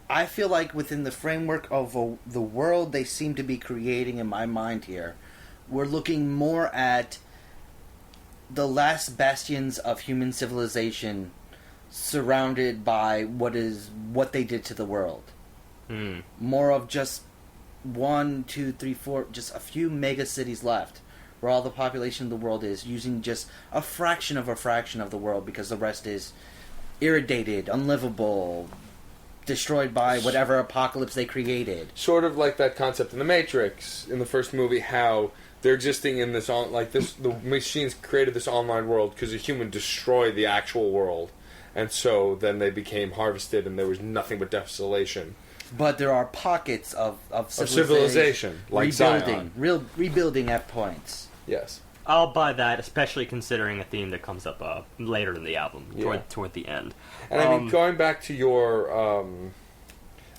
I feel like within the framework of the world they seem to be creating in my mind here, we're looking more at the last bastions of human civilization surrounded by what they did to the world. More of just 1, 2, 3, 4, just a few mega cities left, where all the population of the world is, using just a fraction of the world, because the rest is irradiated, unlivable, destroyed by whatever apocalypse they created. Sort of like that concept in The Matrix, in the first movie, how they're existing in this, the machines created this online world because a human destroyed the actual world, and so then they became harvested and there was nothing but desolation. But there are pockets of civilization, like Zion. Rebuilding at points. Yes. I'll buy that, especially considering a theme that comes up later in the album, toward the end. And I mean, going back to your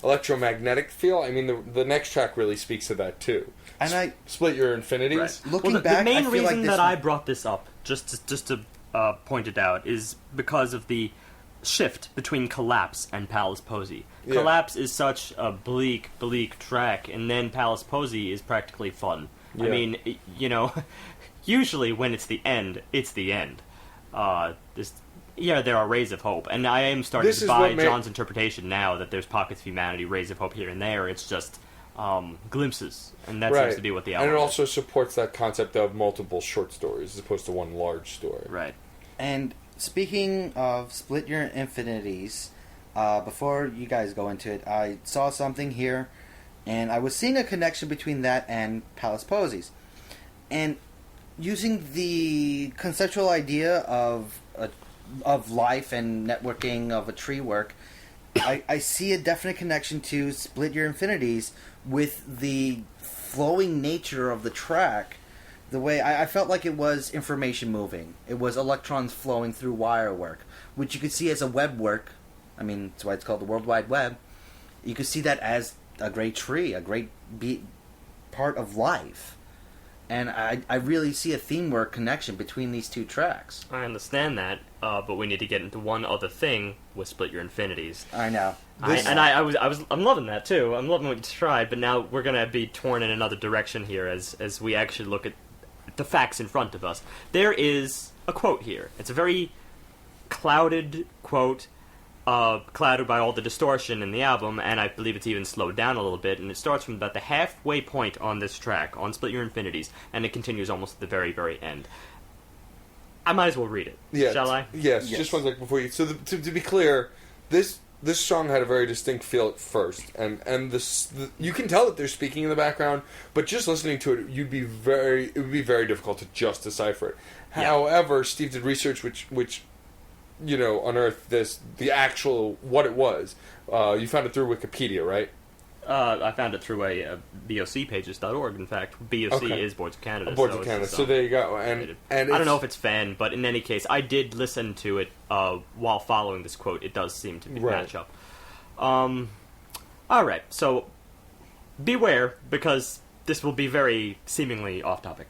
electromagnetic feel, I mean, the next track really speaks to that too. And Split Your Infinities. Right. Looking back, the main I feel reason like that I brought this up, just to point it out, is because of the shift between Collapse and Palace Posey. Yeah. Collapse is such a bleak track, and then Palace Posey is practically fun. Yeah. I mean, usually when it's the end, it's the end. There are rays of hope, and I am starting to buy John's interpretation now that there's pockets of humanity, rays of hope here and there. It's just glimpses, and that seems to be what the album is. And it also supports that concept of multiple short stories as opposed to one large story. Right. And speaking of Split Your Infinities, before you guys go into it, I saw something here, and I was seeing a connection between that and Palace Posies. And using the conceptual idea of life and networking of a tree work, I see a definite connection to Split Your Infinities with the flowing nature of the track. The way I felt like it was information moving. It was electrons flowing through wire work, which you could see as a web work. I mean, that's why it's called the World Wide Web. You could see that as a great tree, a great part of life. And I really see a theme work connection between these two tracks. I understand that, but we need to get into one other thing with Split Your Infinities. I know. I'm loving that too. I'm loving what you tried, but now we're gonna be torn in another direction here as we actually look at the facts in front of us. There is a quote here. It's a very clouded quote, clouded by all the distortion in the album, and I believe it's even slowed down a little bit, and it starts from about the halfway point on this track, on Split Your Infinities, and it continues almost at the very, very end. I might as well read it. Yeah, shall I? Yes, just one second before you... So to be clear, this song had a very distinct feel at first, and you can tell that they're speaking in the background, but just listening to it, it would be very difficult to just decipher it. Yeah. However, Steve did research which unearthed the actual, what it was. You found it through Wikipedia, right? I found it through a bocpages.org. In fact, BOC is Boards of Canada. Boards of Canada. So there you go. And I don't know if it's fan, but in any case, I did listen to it while following this quote. It does seem to match up. All right, so beware, because this will be very seemingly off-topic.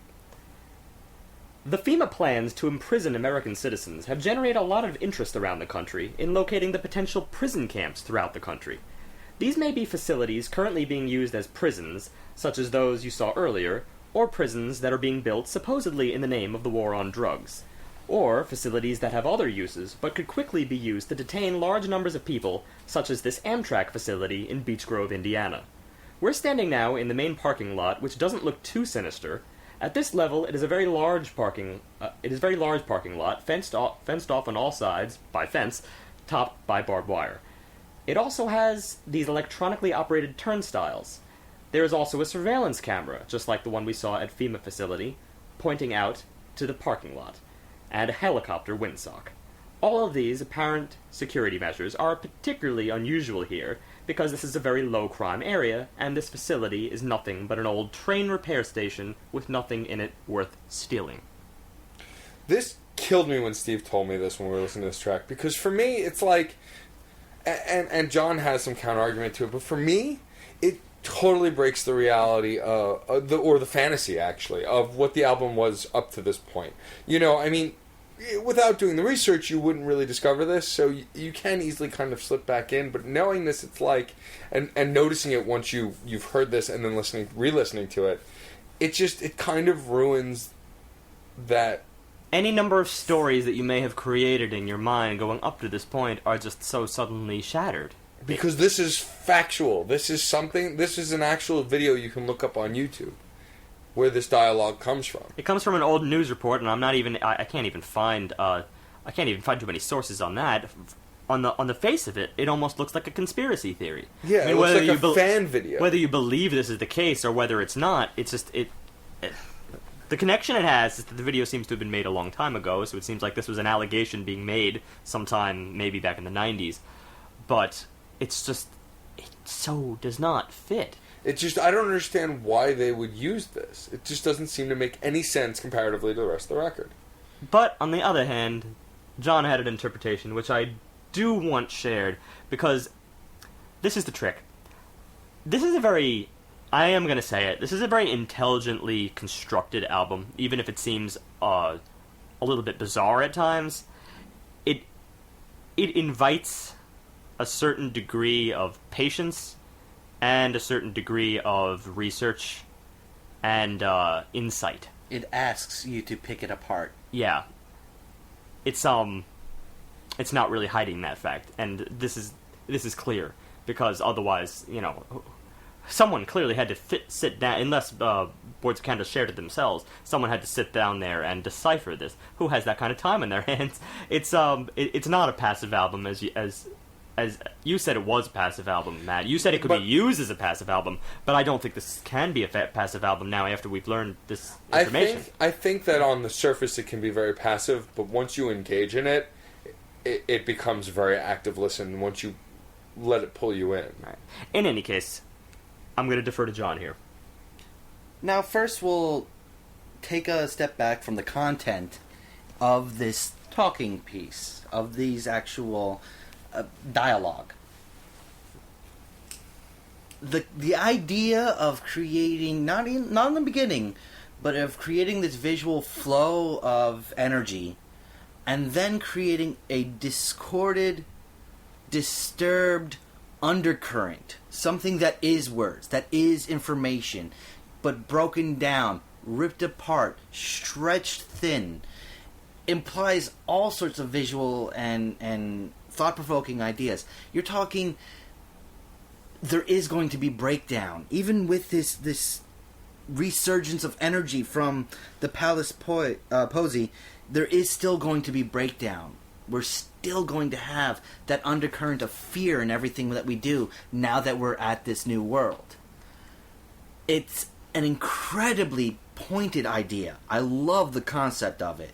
The FEMA plans to imprison American citizens have generated a lot of interest around the country in locating the potential prison camps throughout the country. These may be facilities currently being used as prisons, such as those you saw earlier, or prisons that are being built supposedly in the name of the war on drugs, or facilities that have other uses but could quickly be used to detain large numbers of people, such as this Amtrak facility in Beech Grove, Indiana. We're standing now in the main parking lot, which doesn't look too sinister. At this level, it is a very large parking lot, fenced off on all sides by fence, topped by barbed wire. It also has these electronically operated turnstiles. There is also a surveillance camera, just like the one we saw at FEMA facility, pointing out to the parking lot, and a helicopter windsock. All of these apparent security measures are particularly unusual here, because this is a very low-crime area, and this facility is nothing but an old train repair station with nothing in it worth stealing. This killed me when Steve told me this when we were listening to this track, because for me, it's like... And John has some counter-argument to it, but for me, it totally breaks the reality, or the fantasy, actually, of what the album was up to this point. I mean, without doing the research, you wouldn't really discover this, so you can easily kind of slip back in, but knowing this, it's like, and noticing it once you've heard this and then re-listening to it, it kind of ruins that. Any number of stories that you may have created in your mind going up to this point are just so suddenly shattered. Because this is factual. This is an actual video you can look up on YouTube where this dialogue comes from. It comes from an old news report, and I can't even find too many sources on that. On the face of it, it almost looks like a conspiracy theory. Yeah, it looks like a fan video. Whether you believe this is the case or whether it's not, it's just the connection it has is that the video seems to have been made a long time ago, so it seems like this was an allegation being made sometime maybe back in the 90s. But it so does not fit. I don't understand why they would use this. It just doesn't seem to make any sense comparatively to the rest of the record. But, on the other hand, John had an interpretation, which I do want shared, because this is the trick. This is I am going to say it, this is a very intelligently constructed album, even if it seems a little bit bizarre at times. It invites a certain degree of patience and a certain degree of research and insight. It asks you to pick it apart. Yeah. It's not really hiding that fact, and this is clear, because otherwise, someone clearly had to sit down, unless Boards of Canada shared it themselves, someone had to sit down there and decipher this. Who has that kind of time in their hands? It's not a passive album, as you said it was a passive album, Matt. You said it could be used as a passive album, but I don't think this can be a passive album now after we've learned this information. I think that on the surface it can be very passive, but once you engage in it, it becomes a very active listen once you let it pull you in. Right. In any case, I'm going to defer to John here. Now, first we'll take a step back from the content of this talking piece, of these actual dialogue. The idea of creating, not in the beginning, but of creating this visual flow of energy, and then creating a discorded, disturbed undercurrent, something that is words, that is information, but broken down, ripped apart, stretched thin, implies all sorts of visual and thought-provoking ideas. You're talking, there is going to be breakdown, even with this resurgence of energy from the Palace Posey. There is still going to be breakdown. We're still going to have that undercurrent of fear in everything that we do now that we're at this new world. It's an incredibly pointed idea. I love the concept of it.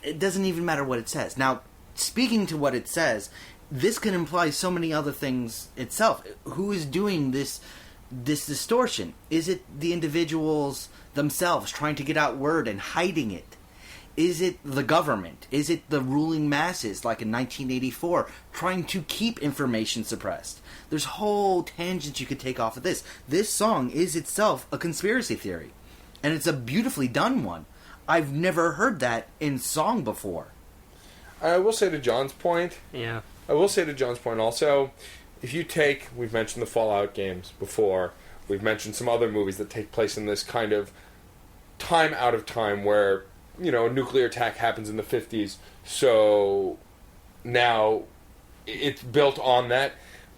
It doesn't even matter what it says. Now, speaking to what it says, this can imply so many other things itself. Who is doing this distortion? Is it the individuals themselves trying to get out word and hiding it? Is it the government? Is it the ruling masses, like in 1984, trying to keep information suppressed? There's whole tangents you could take off of this. This song is itself a conspiracy theory, and it's a beautifully done one. I've never heard that in song before. I will say to John's point. Yeah. I will say to John's point also, if you take, we've mentioned the Fallout games before, we've mentioned some other movies that take place in this kind of time out of time where, a nuclear attack happens in the 50s, so now it's built on that.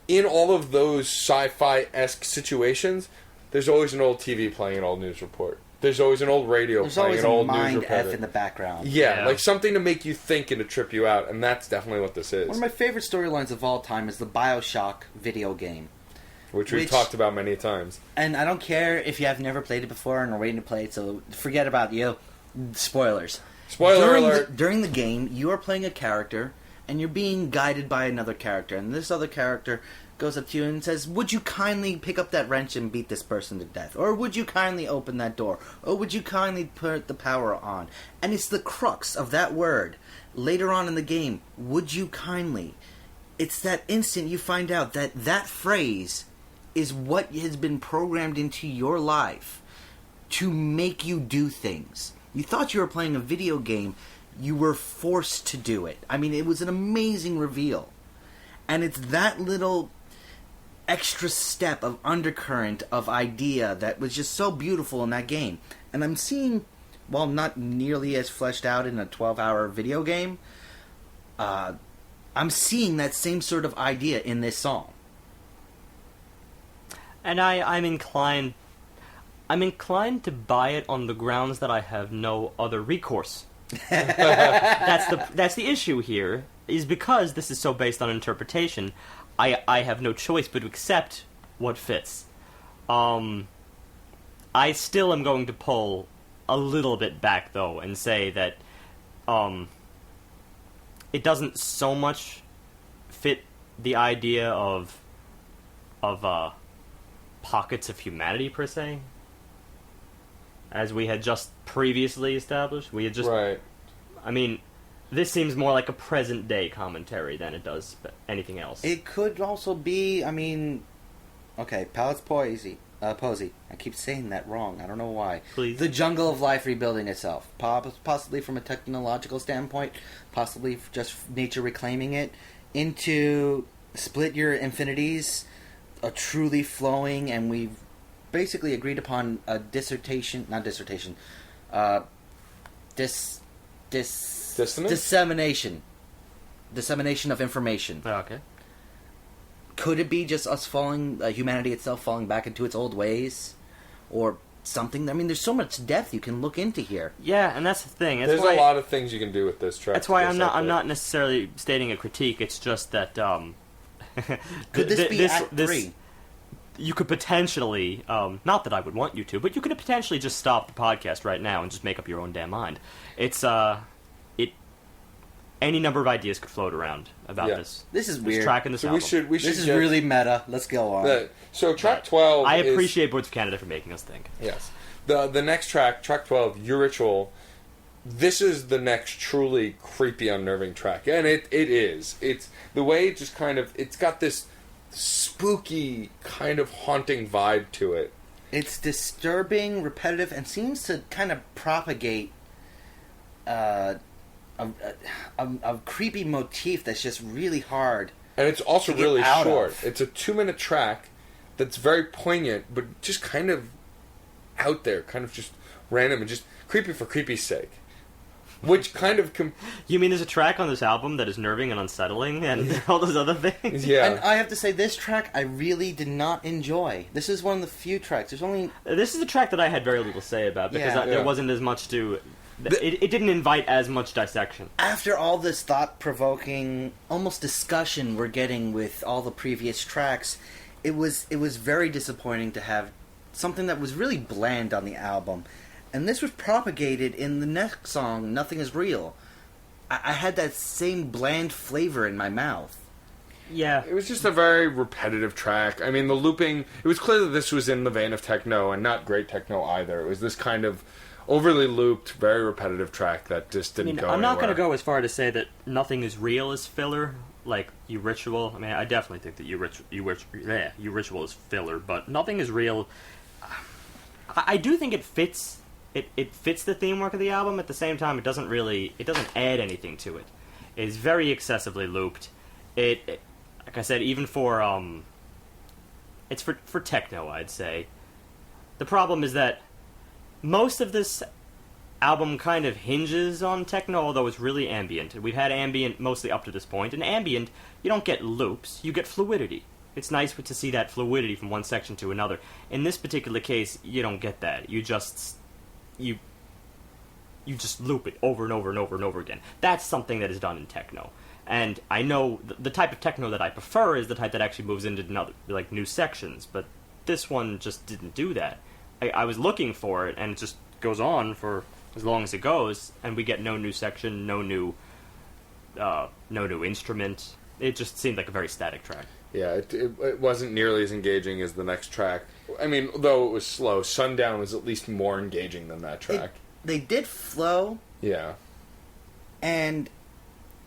In all of those sci-fi-esque situations, there's always an old TV playing an old news report. There's always an old radio playing an old news report. There's always a mind F in the background. Yeah, like something to make you think and to trip you out, and that's definitely what this is. One of my favorite storylines of all time is the BioShock video game. Which we've talked about many times. And I don't care if you have never played it before and are waiting to play it, so forget about you. Spoilers. Spoiler alert. During the game, you are playing a character, and you're being guided by another character, and this other character goes up to you and says, would you kindly pick up that wrench and beat this person to death? Or would you kindly open that door? Or would you kindly put the power on? And it's the crux of that word. Later on in the game, would you kindly? It's that instant you find out that that phrase is what has been programmed into your life to make you do things. You thought you were playing a video game. You were forced to do it. I mean, it was an amazing reveal. And it's that little extra step of undercurrent of idea that was just so beautiful in that game. And I'm seeing, while not nearly as fleshed out in a 12-hour video game, I'm seeing that same sort of idea in this song. And I'm inclined to buy it on the grounds that I have no other recourse. That's the issue here, is because this is so based on interpretation, I have no choice but to accept what fits. I still am going to pull a little bit back, though, and say that it doesn't so much fit the idea of pockets of humanity, per se, as we had just previously established. We had just... Right. I mean, this seems more like a present-day commentary than it does anything else. It could also be, I mean... Okay, Palettes Posey. I keep saying that wrong. I don't know why. Please. The jungle of life rebuilding itself. Possibly from a technological standpoint. Possibly just nature reclaiming it. Into split your infinities. A truly flowing, and we've basically agreed upon a dissertation... Not dissertation. Dissemination. Dissemination of information. Oh, okay. Could it be just us falling, humanity itself falling back into its old ways? Or something? I mean, there's so much depth you can look into here. Yeah, and that's the thing. There's a lot of things you can do with this track. That's why I'm not necessarily stating a critique. It's just that could this be Act 3? You could potentially, not that I would want you to, but you could potentially just stop the podcast right now and just make up your own damn mind. It's any number of ideas could float around about this. This is weird. Track in this album. This is really meta. Let's go on. So track 12. I appreciate Boards of Canada for making us think. Yes. The next track 12, Your Ritual. This is the next truly creepy, unnerving track, and it is. It's the way it just kind of. It's got this spooky kind of haunting vibe to it. It's disturbing, repetitive, and seems to kind of propagate a creepy motif that's just really hard. And it's also really short. It's a 2-minute track that's very poignant, but just kind of out there, kind of just random and just creepy for creepy's sake. Which kind of... You mean there's a track on this album that is nerving and unsettling and all those other things? Yeah. And I have to say, this track I really did not enjoy. This is one of the few tracks. This is a track that I had very little to say about, because there wasn't as much to... It didn't invite as much dissection. After all this thought-provoking, almost discussion we're getting with all the previous tracks, it was very disappointing to have something that was really bland on the album. And this was propagated in the next song, Nothing Is Real. I had that same bland flavor in my mouth. Yeah. It was just a very repetitive track. I mean, the looping... It was clear that this was in the vein of techno, and not great techno either. It was this kind of overly looped, very repetitive track that just didn't go anywhere. I'm not going to go as far to say that Nothing Is Real is filler, like You Ritual. I mean, I definitely think that You Ritual is filler, but Nothing Is Real... I do think it fits... It fits the theme work of the album. At the same time, it doesn't add anything to it. It's very excessively looped. It like I said, even for it's for techno, I'd say. The problem is that most of this album kind of hinges on techno, although it's really ambient. We've had ambient mostly up to this point. In ambient, you don't get loops, you get fluidity. It's nice to see that fluidity from one section to another. In this particular case, you don't get that. You just loop it over and over and over and over again. That's something that is done in techno. And I know the type of techno that I prefer is the type that actually moves into new sections, but this one just didn't do that. I was looking for it, and it just goes on for as long as it goes, and we get no new section, no new instrument. It just seemed like a very static track. Yeah, it wasn't nearly as engaging as the next track. I mean, though it was slow, Sundown was at least more engaging than that track. They did flow. Yeah. And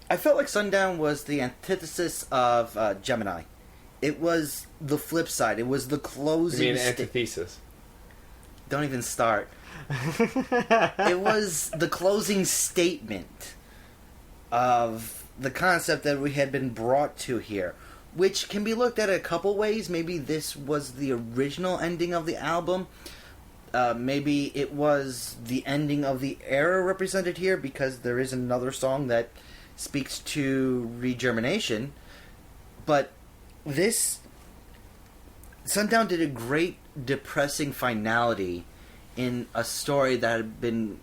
I felt like Sundown was the antithesis of Gemini. It was the flip side. It was the closing... You mean antithesis? don't even start. It was the closing statement of the concept that we had been brought to here, which can be looked at a couple ways. Maybe this was the original ending of the album. Maybe it was the ending of the era represented here, because there is another song that speaks to regermination. But this... Sundown did a great depressing finality in a story that had been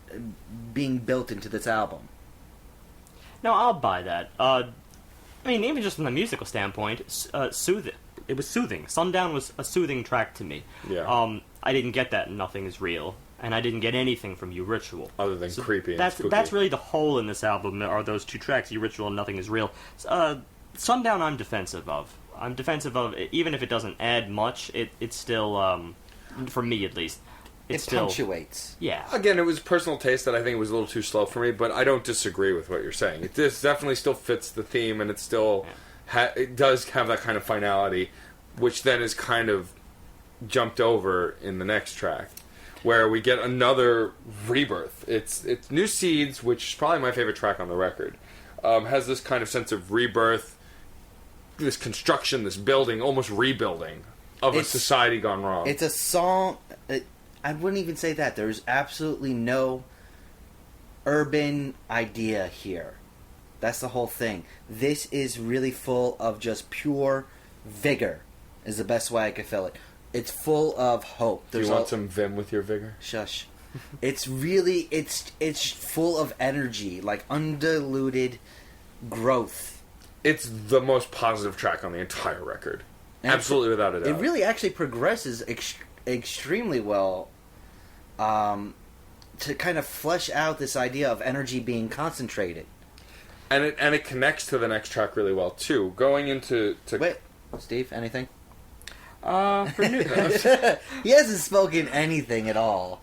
being built into this album. No, I'll buy that. I mean, even just from the musical standpoint, soothing. It was soothing. Sundown was a soothing track to me. Yeah. I didn't get that in Nothing Is Real, and I didn't get anything from You Ritual. Other than creepy and spooky. That's really the hole in this album, are those two tracks, You Ritual and Nothing Is Real. Sundown I'm defensive of. I'm defensive of, even if it doesn't add much, it's still, for me at least, it still punctuates. Yeah. Again, it was personal taste that I think was a little too slow for me, but I don't disagree with what you're saying. It definitely still fits the theme, and it still it does have that kind of finality, which then is kind of jumped over in the next track, where we get another rebirth. It's New Seeds, which is probably my favorite track on the record. Has this kind of sense of rebirth, this construction, this building, almost rebuilding of a society gone wrong. It's a song... I wouldn't even say that. There's absolutely no urban idea here. That's the whole thing. This is really full of just pure vigor, is the best way I could feel it. It's full of hope. Do you want some vim with your vigor? Shush. It's really... It's full of energy, like undiluted growth. It's the most positive track on the entire record. Absolutely, without a doubt. It really actually progresses extremely well to kind of flesh out this idea of energy being concentrated. And it connects to the next track really well, too. Going into... Wait, Steve, anything? For new... He hasn't spoken anything at all.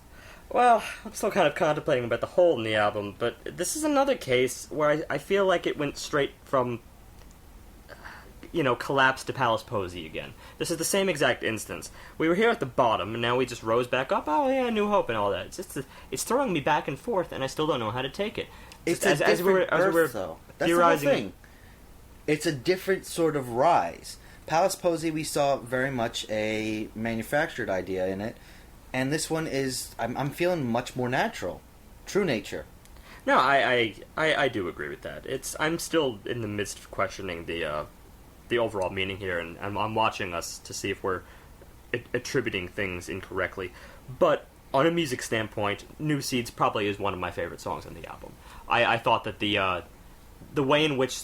Well, I'm still kind of contemplating about the hole in the album, but this is another case where I feel like it went straight from... collapse to Palace Posey again. This is the same exact instance. We were here at the bottom, and now we just rose back up. Oh yeah, New Hope and all that. It's throwing me back and forth, and I still don't know how to take it. It's a different birth, though. That's the whole thing. It's a different sort of rise. Palace Posey, we saw very much a manufactured idea in it, and this one is, I'm feeling much more natural. True nature. No, I do agree with that. I'm still in the midst of questioning the overall meaning here, and I'm watching us to see if we're attributing things incorrectly. But on a music standpoint, New Seeds probably is one of my favorite songs on the album. I thought that the way in which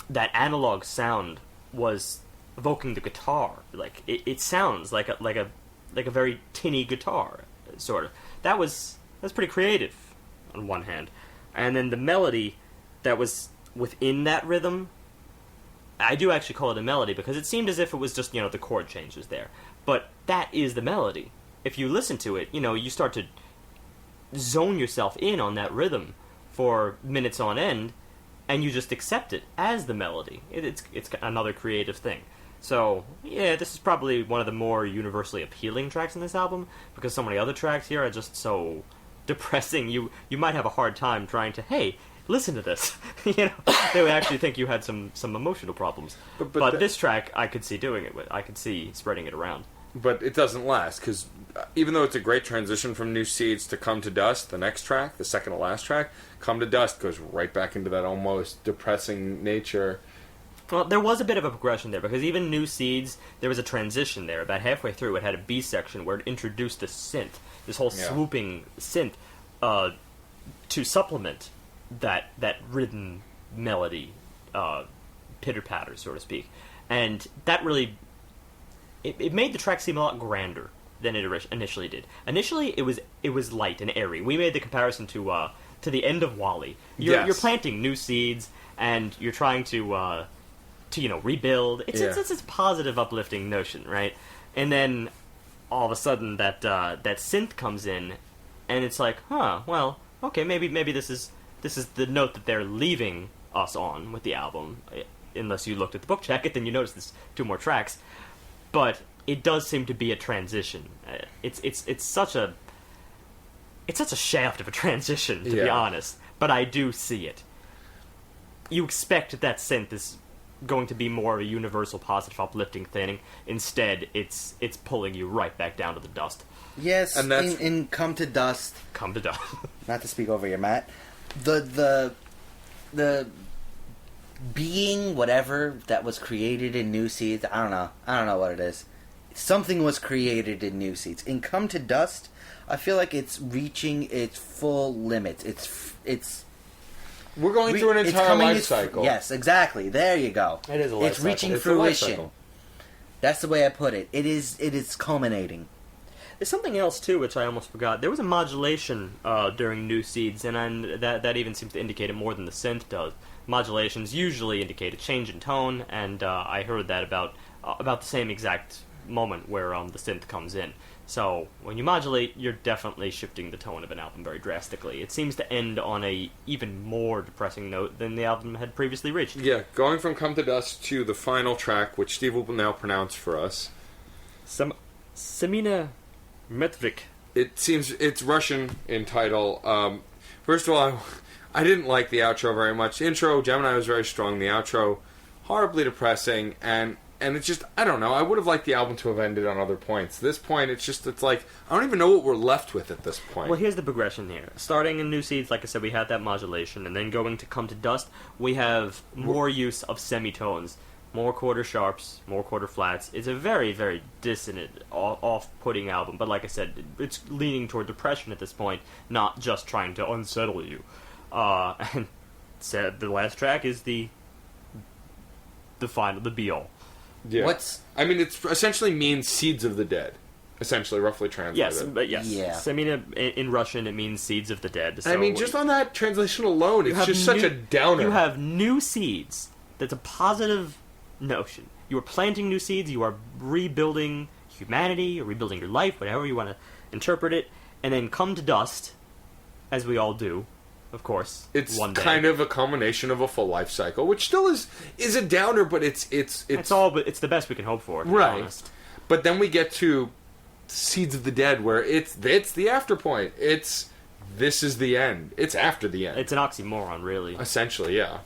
that analog sound was evoking the guitar, like it sounds like a very tinny guitar, sort of. That's pretty creative on one hand, and then the melody that was within that rhythm. I do actually call it a melody because it seemed as if it was just, the chord changes there. But that is the melody. If you listen to it, you start to zone yourself in on that rhythm for minutes on end, and you just accept it as the melody. It's another creative thing. So, yeah, this is probably one of the more universally appealing tracks in this album, because so many other tracks here are just so depressing. You might have a hard time trying to, hey, listen to this. They would actually think you had some emotional problems. But this track, I could see doing it with. I could see spreading it around. But it doesn't last, because even though it's a great transition from New Seeds to Come to Dust, the next track, the second to last track, Come to Dust goes right back into that almost depressing nature. Well, there was a bit of a progression there, because even New Seeds, there was a transition there. About halfway through, it had a B section where it introduced the synth, this whole swooping synth, to supplement that rhythm melody pitter-patter, so to speak. And that really it made the track seem a lot grander than it initially did. Initially it was light and airy. We made the comparison to the end of Wall-E. You're planting new seeds and you're trying to rebuild. It's this positive, uplifting notion, right? And then all of a sudden that synth comes in and it's like, well, okay, maybe this is the note that they're leaving us on with the album. Unless you looked at the book jacket, then you notice there's two more tracks. But it does seem to be a transition. It's such a shaft of a transition, to be honest. But I do see it. You expect that synth is going to be more of a universal positive uplifting thing. Instead, it's pulling you right back down to the dust. Yes, and that's in Come to Dust. Come to Dust. Not to speak over you, Matt. The being whatever that was created in New Seeds, I don't know what it is. Something was created in New Seeds. In Come to Dust, I feel like it's reaching its full limits. It's we're going through an entire life cycle. Yes, exactly. There you go. It is a life It's cycle. reaching It's a life fruition. cycle. That's the way I put it. It is culminating. There's something else, too, which I almost forgot. There was a modulation during New Seeds, and that even seems to indicate it more than the synth does. Modulations usually indicate a change in tone, and I heard that about the same exact moment where the synth comes in. So, when you modulate, you're definitely shifting the tone of an album very drastically. It seems to end on a even more depressing note than the album had previously reached. Yeah, going from Come to Dust to the final track, which Steve will now pronounce for us. Semina Metvik. It seems it's Russian in title. First of all, I didn't like the outro very much. The intro, Gemini was very strong. The outro, horribly depressing, and it's just, I don't know. I would have liked the album to have ended on other points. This point, it's like, I don't even know what we're left with at this point. Well, here's the progression here. Starting in New Seeds, like I said, we had that modulation, and then going to Come to Dust, we have more use of semitones. More quarter sharps, more quarter flats. It's a very, very dissonant, off-putting album, but like I said, it's leaning toward depression at this point, not just trying to unsettle you. And said the last track is the final, the be-all. Yeah. It essentially means Seeds of the Dead. Essentially, roughly translated. Yes, but yes. Yeah. Semina, in Russian, it means Seeds of the Dead. So just on that translation alone, it's just such a downer. You have new seeds. That's a positive notion. You are planting new seeds. You are rebuilding humanity. You're rebuilding your life, whatever you want to interpret it. And then Come to Dust, as we all do, of course. It's one day. kind of a culmination of a full life cycle, which still is a downer, but it's but it's the best we can hope for, to be honest. But then we get to Seeds of the Dead, where it's the after point. This is the end. It's after the end. It's an oxymoron, really. Essentially, yeah.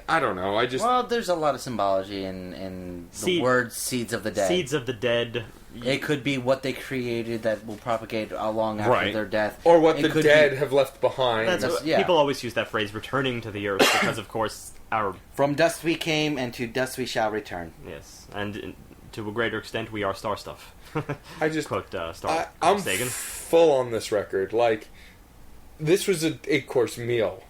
I don't know. Well, there's a lot of symbology in the word Seeds of the Dead. Seeds of the Dead. It could be what they created that will propagate long after their death. Or what the dead have left behind. People always use that phrase, returning to the earth, because, of course, From dust we came, and to dust we shall return. Yes, and to a greater extent, we are star stuff. I just... Quote I'm Sagan. full on this record. Like, this was an 8-course meal.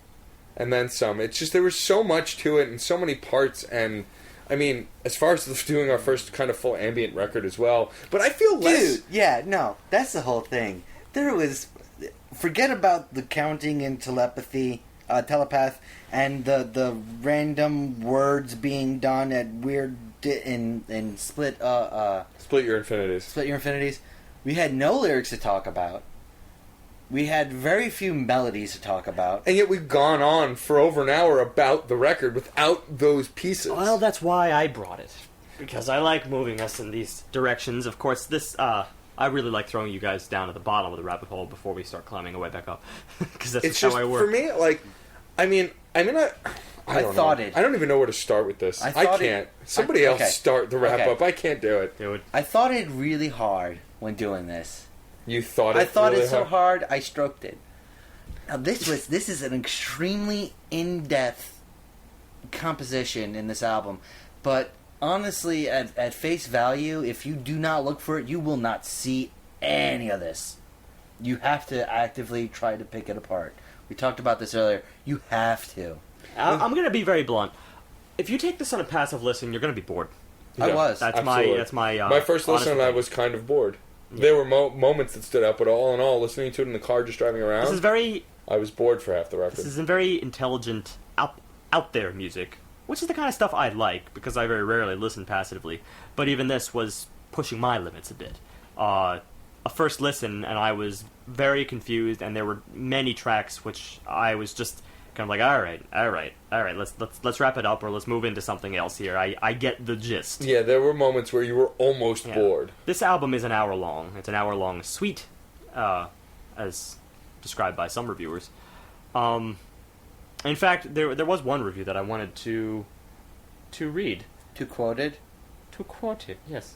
And then some. It's just, there was so much to it, and so many parts, and... I mean, as far as doing our first kind of full ambient record as well, but I feel less... Dude, yeah, no, that's the whole thing. There was... Forget about the counting and telepath, and the random words being done at weird... in split... Split Your Infinities. Split Your Infinities. We had no lyrics to talk about. We had very few melodies to talk about. And yet we've gone on for over an hour about the record without those pieces. Well, that's why I brought it. Because I like moving us in these directions. Of course, I really like throwing you guys down at the bottom of the rabbit hole before we start climbing our way back up. Because that's how I work. For me, like, I don't even know where to start with this. I can't. Somebody else start the wrap up. I can't do it. I thought it really hard when doing this. You thought it I thought really it so hard, I stroked it. Now this is an extremely in-depth composition in this album, but honestly, at face value, if you do not look for it, you will not see any of this. You have to actively try to pick it apart. We talked about this earlier. You have to. I'm going to be very blunt. If you take this on a passive listen, you're going to be bored. Yeah, I was. That's my my first listen, I was kind of bored. Yeah. There were moments that stood out, but all in all, listening to it in the car, just driving around, I was bored for half the record. This is very intelligent, out there music, which is the kind of stuff I like, because I very rarely listen passively. But even this was pushing my limits a bit. A first listen, and I was very confused, and there were many tracks which I was just kind of like, all right, let's wrap it up, or let's move into something else here. I get the gist. Yeah, there were moments where you were almost bored. This album is an hour long. It's an hour long suite, as described by some reviewers. In fact, there was one review that I wanted to read. To quote it? To quote it, yes.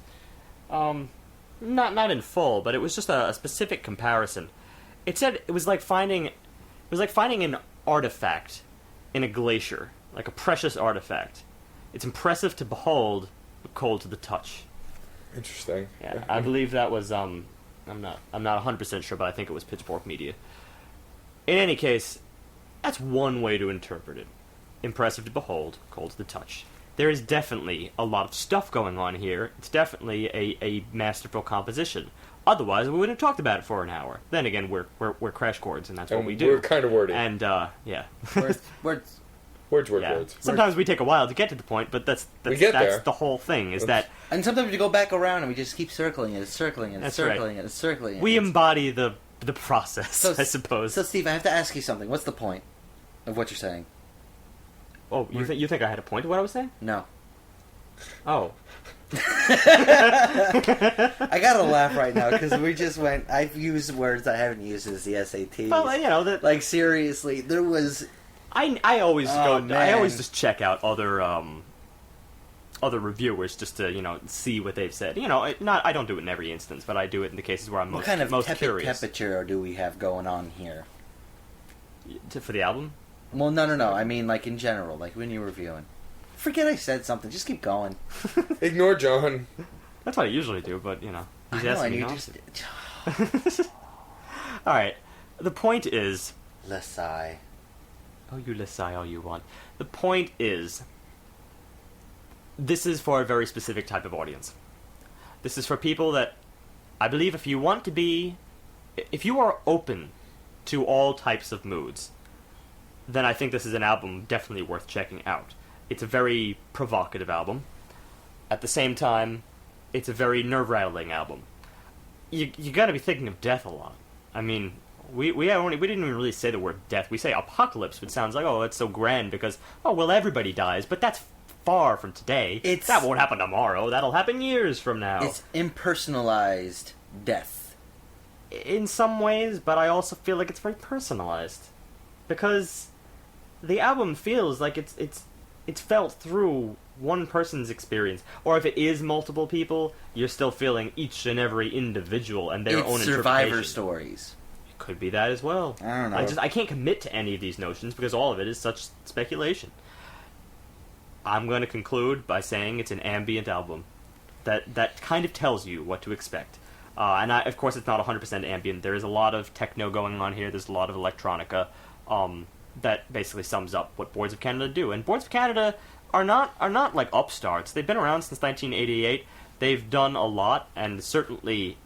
Not in full, but it was just a specific comparison. It said it was like finding an artifact in a glacier, like a precious artifact. It's impressive to behold, but cold to the touch. Interesting. Yeah, I believe that was I'm not 100% sure, but I think it was Pitchfork Media. In any case, that's one way to interpret it. Impressive to behold, cold to the touch. There is definitely a lot of stuff going on here. It's definitely a masterful composition. Otherwise, we wouldn't have talked about it for an hour. Then again, we're Crash Chords, and that's what we do. We're kind of wordy. And yeah, Words. Words. Sometimes we take a while to get to the point, but that's the whole thing. And sometimes we go back around and we just keep circling it. We embody the process, I suppose. So, Steve, I have to ask you something. What's the point of what you're saying? Oh, you think I had a point to what I was saying? No. Oh. I gotta laugh right now because we just went. I've used words I haven't used as the SAT. Well, like seriously, there was. I always man. I always just check out other reviewers just to see what they've said. I don't do it in every instance, but I do it in the cases where I'm most curious. What kind of temperature do we have going on here for the album? Well, no. I mean, like in general, like when you're reviewing. Forget I said something. Just keep going. Ignore John. That's what I usually do, but he's asking me not to. All right. The point is. Lesai. Oh, you Lesai all you want. The point is. This is for a very specific type of audience. This is for people that, I believe, if you are open to all types of moods, then I think this is an album definitely worth checking out. It's a very provocative album. At the same time, it's a very nerve-rattling album. You gotta be thinking of death a lot. I mean, we didn't even really say the word death. We say apocalypse, which sounds like, oh, it's so grand because, oh, well, everybody dies, but that's far from today. That won't happen tomorrow. That'll happen years from now. It's impersonalized death. In some ways, but I also feel like it's very personalized. Because the album feels like it's felt through one person's experience. Or if it is multiple people, you're still feeling each and every individual and their own interpretation. Survivor stories. It could be that as well. I don't know. I can't commit to any of these notions because all of it is such speculation. I'm going to conclude by saying it's an ambient album. That kind of tells you what to expect. Of course, it's not 100% ambient. There is a lot of techno going on here. There's a lot of electronica. That basically sums up what Boards of Canada do. And Boards of Canada are not like upstarts. They've been around since 1988. They've done a lot, and certainly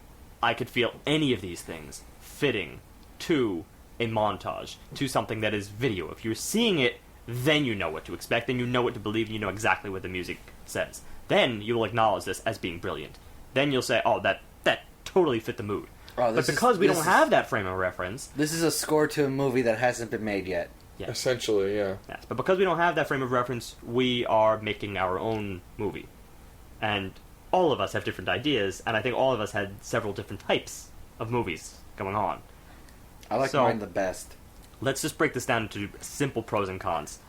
I could feel any of these things fitting to a montage, to something that is video. If you're seeing it, then you know what to expect, then you know what to believe, and you know exactly what the music says. Then you will acknowledge this as being brilliant. Then you'll say, oh, that totally fit the mood. Oh, but because we don't have that frame of reference... This is a score to a movie that hasn't been made yet. Yeah. Essentially, yeah. Yes, but because we don't have that frame of reference, we are making our own movie. And all of us have different ideas, and I think all of us had several different types of movies going on. I like mine the best. Let's just break this down into simple pros and cons.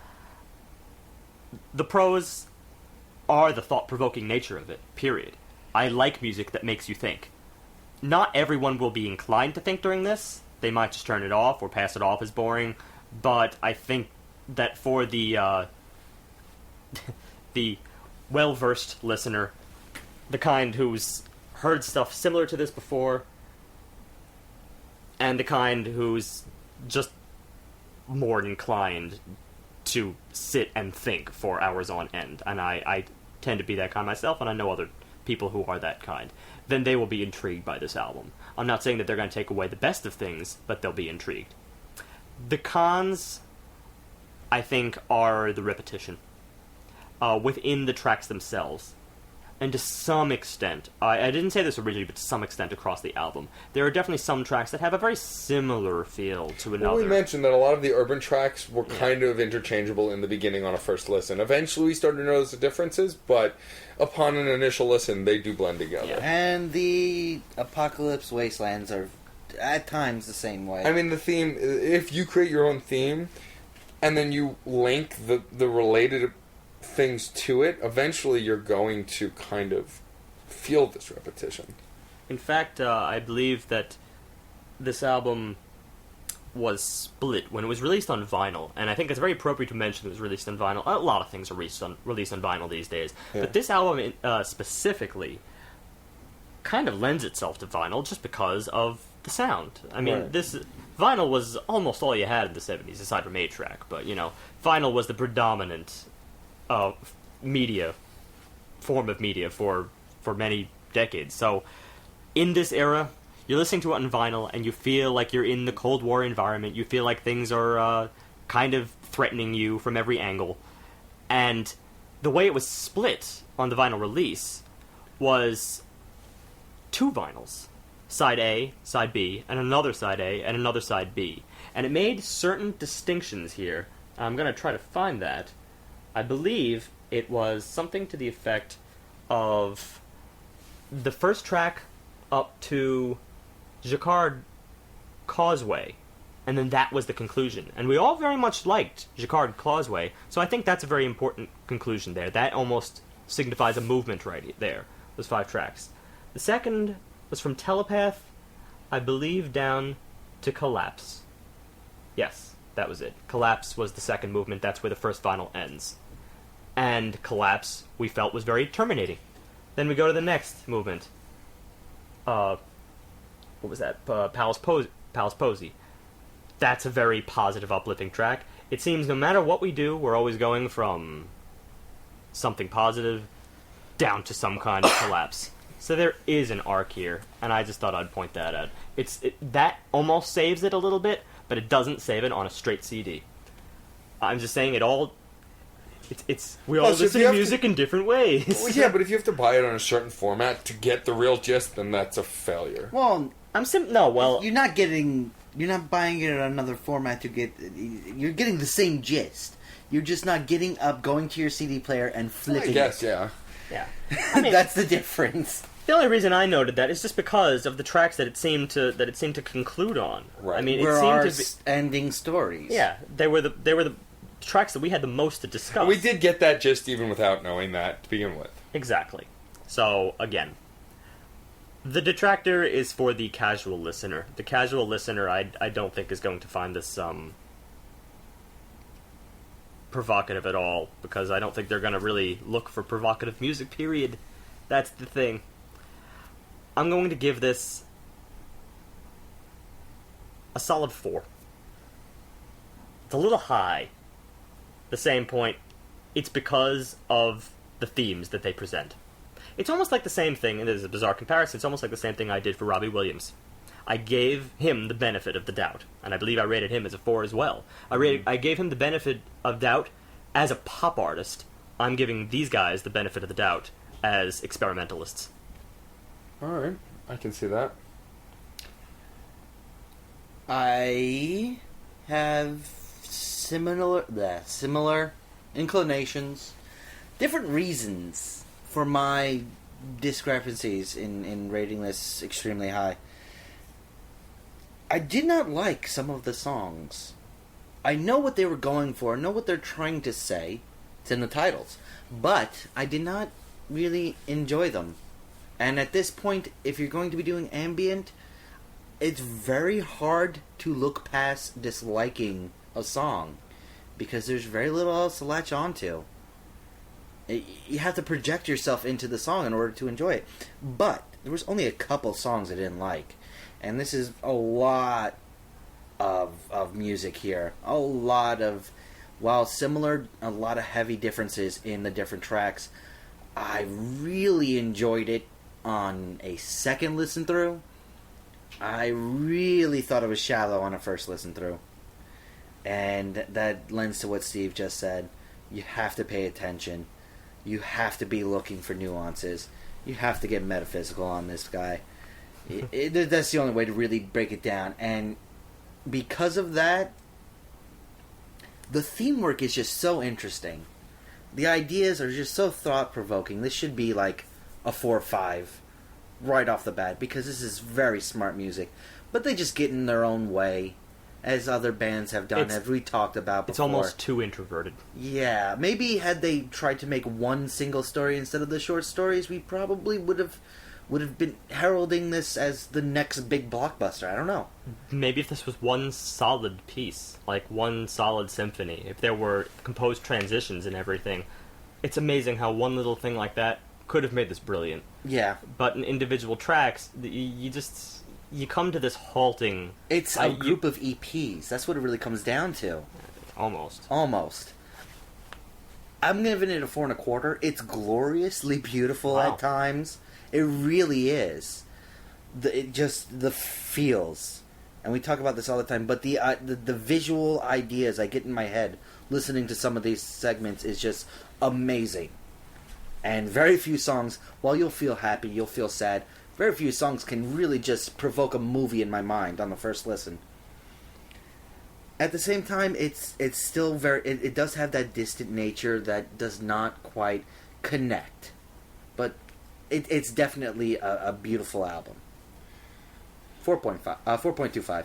The pros are the thought-provoking nature of it, period. I like music that makes you think. Not everyone will be inclined to think during this. They might just turn it off or pass it off as boring. But I think that for the the well-versed listener, the kind who's heard stuff similar to this before, and the kind who's just more inclined to sit and think for hours on end, and I tend to be that kind myself, and I know other people who are that kind, then they will be intrigued by this album. I'm not saying that they're going to take away the best of things, but they'll be intrigued. The cons, I think, are the repetition within the tracks themselves. And to some extent, I didn't say this originally, but to some extent across the album, there are definitely some tracks that have a very similar feel to another. Well, we mentioned that a lot of the urban tracks were kind of interchangeable in the beginning on a first listen. Eventually we started to notice the differences, but upon an initial listen, they do blend together. Yeah. And the Apocalypse Wastelands are at times the same way. I mean, the theme, if you create your own theme, and then you link the related things to it, eventually you're going to kind of feel this repetition. In fact, I believe that this album was split when it was released on vinyl, and I think it's very appropriate to mention it was released on vinyl. A lot of things are released on vinyl these days, but this album specifically kind of lends itself to vinyl just because of the sound. I mean, this vinyl was almost all you had in the 70s, aside from 8-track, but, vinyl was the predominant form of media for many decades. So, in this era, you're listening to it on vinyl, and you feel like you're in the Cold War environment. You feel like things are kind of threatening you from every angle. And the way it was split on the vinyl release was 2 vinyls. Side A, Side B, and another Side A, and another Side B. And it made certain distinctions here. I'm going to try to find that. I believe it was something to the effect of the first track up to Jacquard Causeway, and then that was the conclusion. And we all very much liked Jacquard Causeway, so I think that's a very important conclusion there. That almost signifies a movement right there, those 5 tracks. The second was from Telepath, I believe, down to Collapse. Yes, that was it. Collapse was the second movement. That's where the first vinyl ends. And Collapse, we felt, was very terminating. Then we go to the next movement. What was that? Palace Posey. That's a very positive, uplifting track. It seems no matter what we do, we're always going from something positive down to some kind of collapse. So there is an arc here, and I just thought I'd point that out. That almost saves it a little bit, but it doesn't save it on a straight CD. I'm just saying it all... we all listen to music in different ways. Well, yeah, but if you have to buy it on a certain format to get the real gist, then that's a failure. Well, you're not buying it in another format to get... You're getting the same gist. You're just not going to your CD player and flipping it. I guess, yeah. Yeah. That's the difference. The only reason I noted that is just because of the tracks that it seemed to conclude on. Right. I mean, Where it seemed our to be ending stories. Yeah, they were the tracks that we had the most to discuss. And we did get that gist even without knowing that to begin with. Exactly. So, again, the detractor is for the casual listener. The casual listener, I don't think is going to find this provocative at all, because I don't think they're going to really look for provocative music, period. That's the thing. I'm going to give this a solid 4. It's a little high. The same point, it's because of the themes that they present. It's almost like the same thing, and this is a bizarre comparison, it's almost like the same thing I did for Robbie Williams. I gave him the benefit of the doubt, and I believe I rated him as a 4 as well. I gave him the benefit of doubt as a pop artist. I'm giving these guys the benefit of the doubt as experimentalists. Alright, I can see that. I have similar inclinations, different reasons for my discrepancies in rating this extremely high. I did not like some of the songs. I know what they were going for, I know what they're trying to say. It's in the titles. But I did not really enjoy them. And at this point, if you're going to be doing ambient, it's very hard to look past disliking a song, because there's very little else to latch onto. You have to project yourself into the song in order to enjoy it. But there was only a couple songs I didn't like, and this is a lot of music here. A lot of, while similar, a lot of heavy differences in the different tracks. I really enjoyed it on a second listen through. I really thought it was shallow on a first listen through. And that lends to what Steve just said. You have to pay attention. you have to be looking for nuances. You have to get metaphysical on this guy. That's the only way to really break it down. And because of that, the theme work is just so interesting. The ideas are just so thought-provoking. This should be like a 4 or 5 right off the bat, because this is very smart music. But they just get in their own way, as other bands have done, as we talked about before. It's almost too introverted. Yeah, maybe had they tried to make one single story instead of the short stories, we probably would have been heralding this as the next big blockbuster. I don't know. Maybe if this was one solid piece, like one solid symphony, if there were composed transitions and everything, it's amazing how one little thing like that could have made this brilliant. Yeah. But in individual tracks, you come to this halting... It's a group of EPs. That's what it really comes down to. Almost. I'm giving it a 4 1/4. It's gloriously beautiful at times. It really is. The feels, and we talk about this all the time. But the visual ideas I get in my head listening to some of these segments is just amazing. And very few songs, while you'll feel happy, you'll feel sad. Very few songs can really just provoke a movie in my mind on the first listen. At the same time, it's still it does have that distant nature that does not quite connect. But it's definitely a beautiful album. 4.25.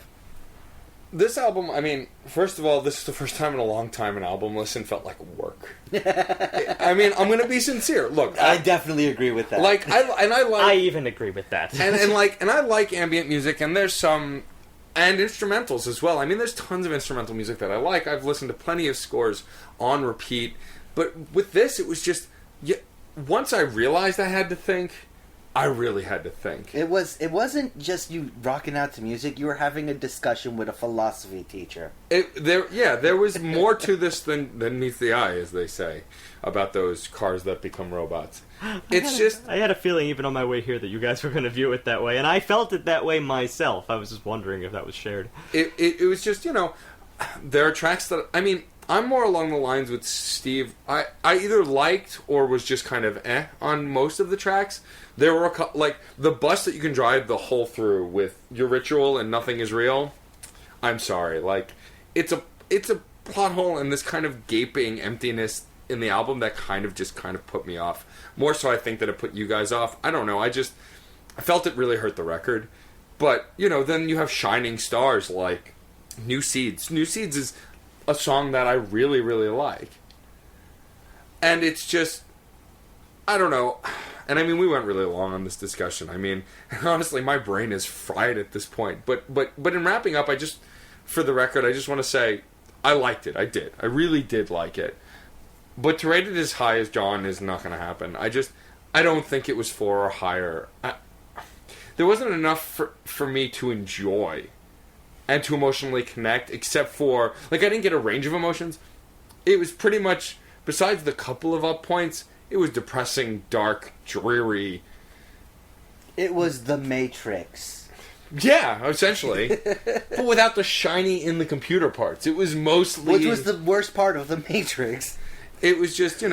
This album, I mean, first of all, this is the first time in a long time an album listen felt like work. I mean, I'm going to be sincere. Look, I definitely agree with that. I even agree with that. and I like ambient music, and there's some and instrumentals as well. I mean, there's tons of instrumental music that I like. I've listened to plenty of scores on repeat, but with this, it was just once I realized I had to think. I really had to think. It wasn't just you rocking out to music. You were having a discussion with a philosophy teacher. There was more to this than meets the eye, as they say, about those cars that become robots. I had a feeling even on my way here that you guys were going to view it that way, and I felt it that way myself. I was just wondering if that was shared. It was just, there are tracks that, I mean, I'm more along the lines with Steve. I either liked or was just kind of on most of the tracks. There were like the bus that you can drive the whole through with Your Ritual and Nothing Is Real. I'm sorry, like it's a plot hole and this kind of gaping emptiness in the album that kind of put me off. More so, I think that it put you guys off. I don't know. I felt it really hurt the record. But then you have shining stars like New Seeds. New Seeds is a song that I really, really like. And it's just, I don't know. And I mean, we went really long on this discussion. I mean, honestly, my brain is fried at this point. But in wrapping up, for the record, I just want to say, I liked it. I did. I really did like it. But to rate it as high as John is not going to happen. I don't think it was 4 or higher. There wasn't enough for me to enjoy and to emotionally connect, except for, like, I didn't get a range of emotions. It was pretty much, besides the couple of up points, it was depressing, dark, dreary. It was The Matrix. Yeah, essentially. But without the shiny in the computer parts. It was mostly... Which was the worst part of The Matrix. It was just,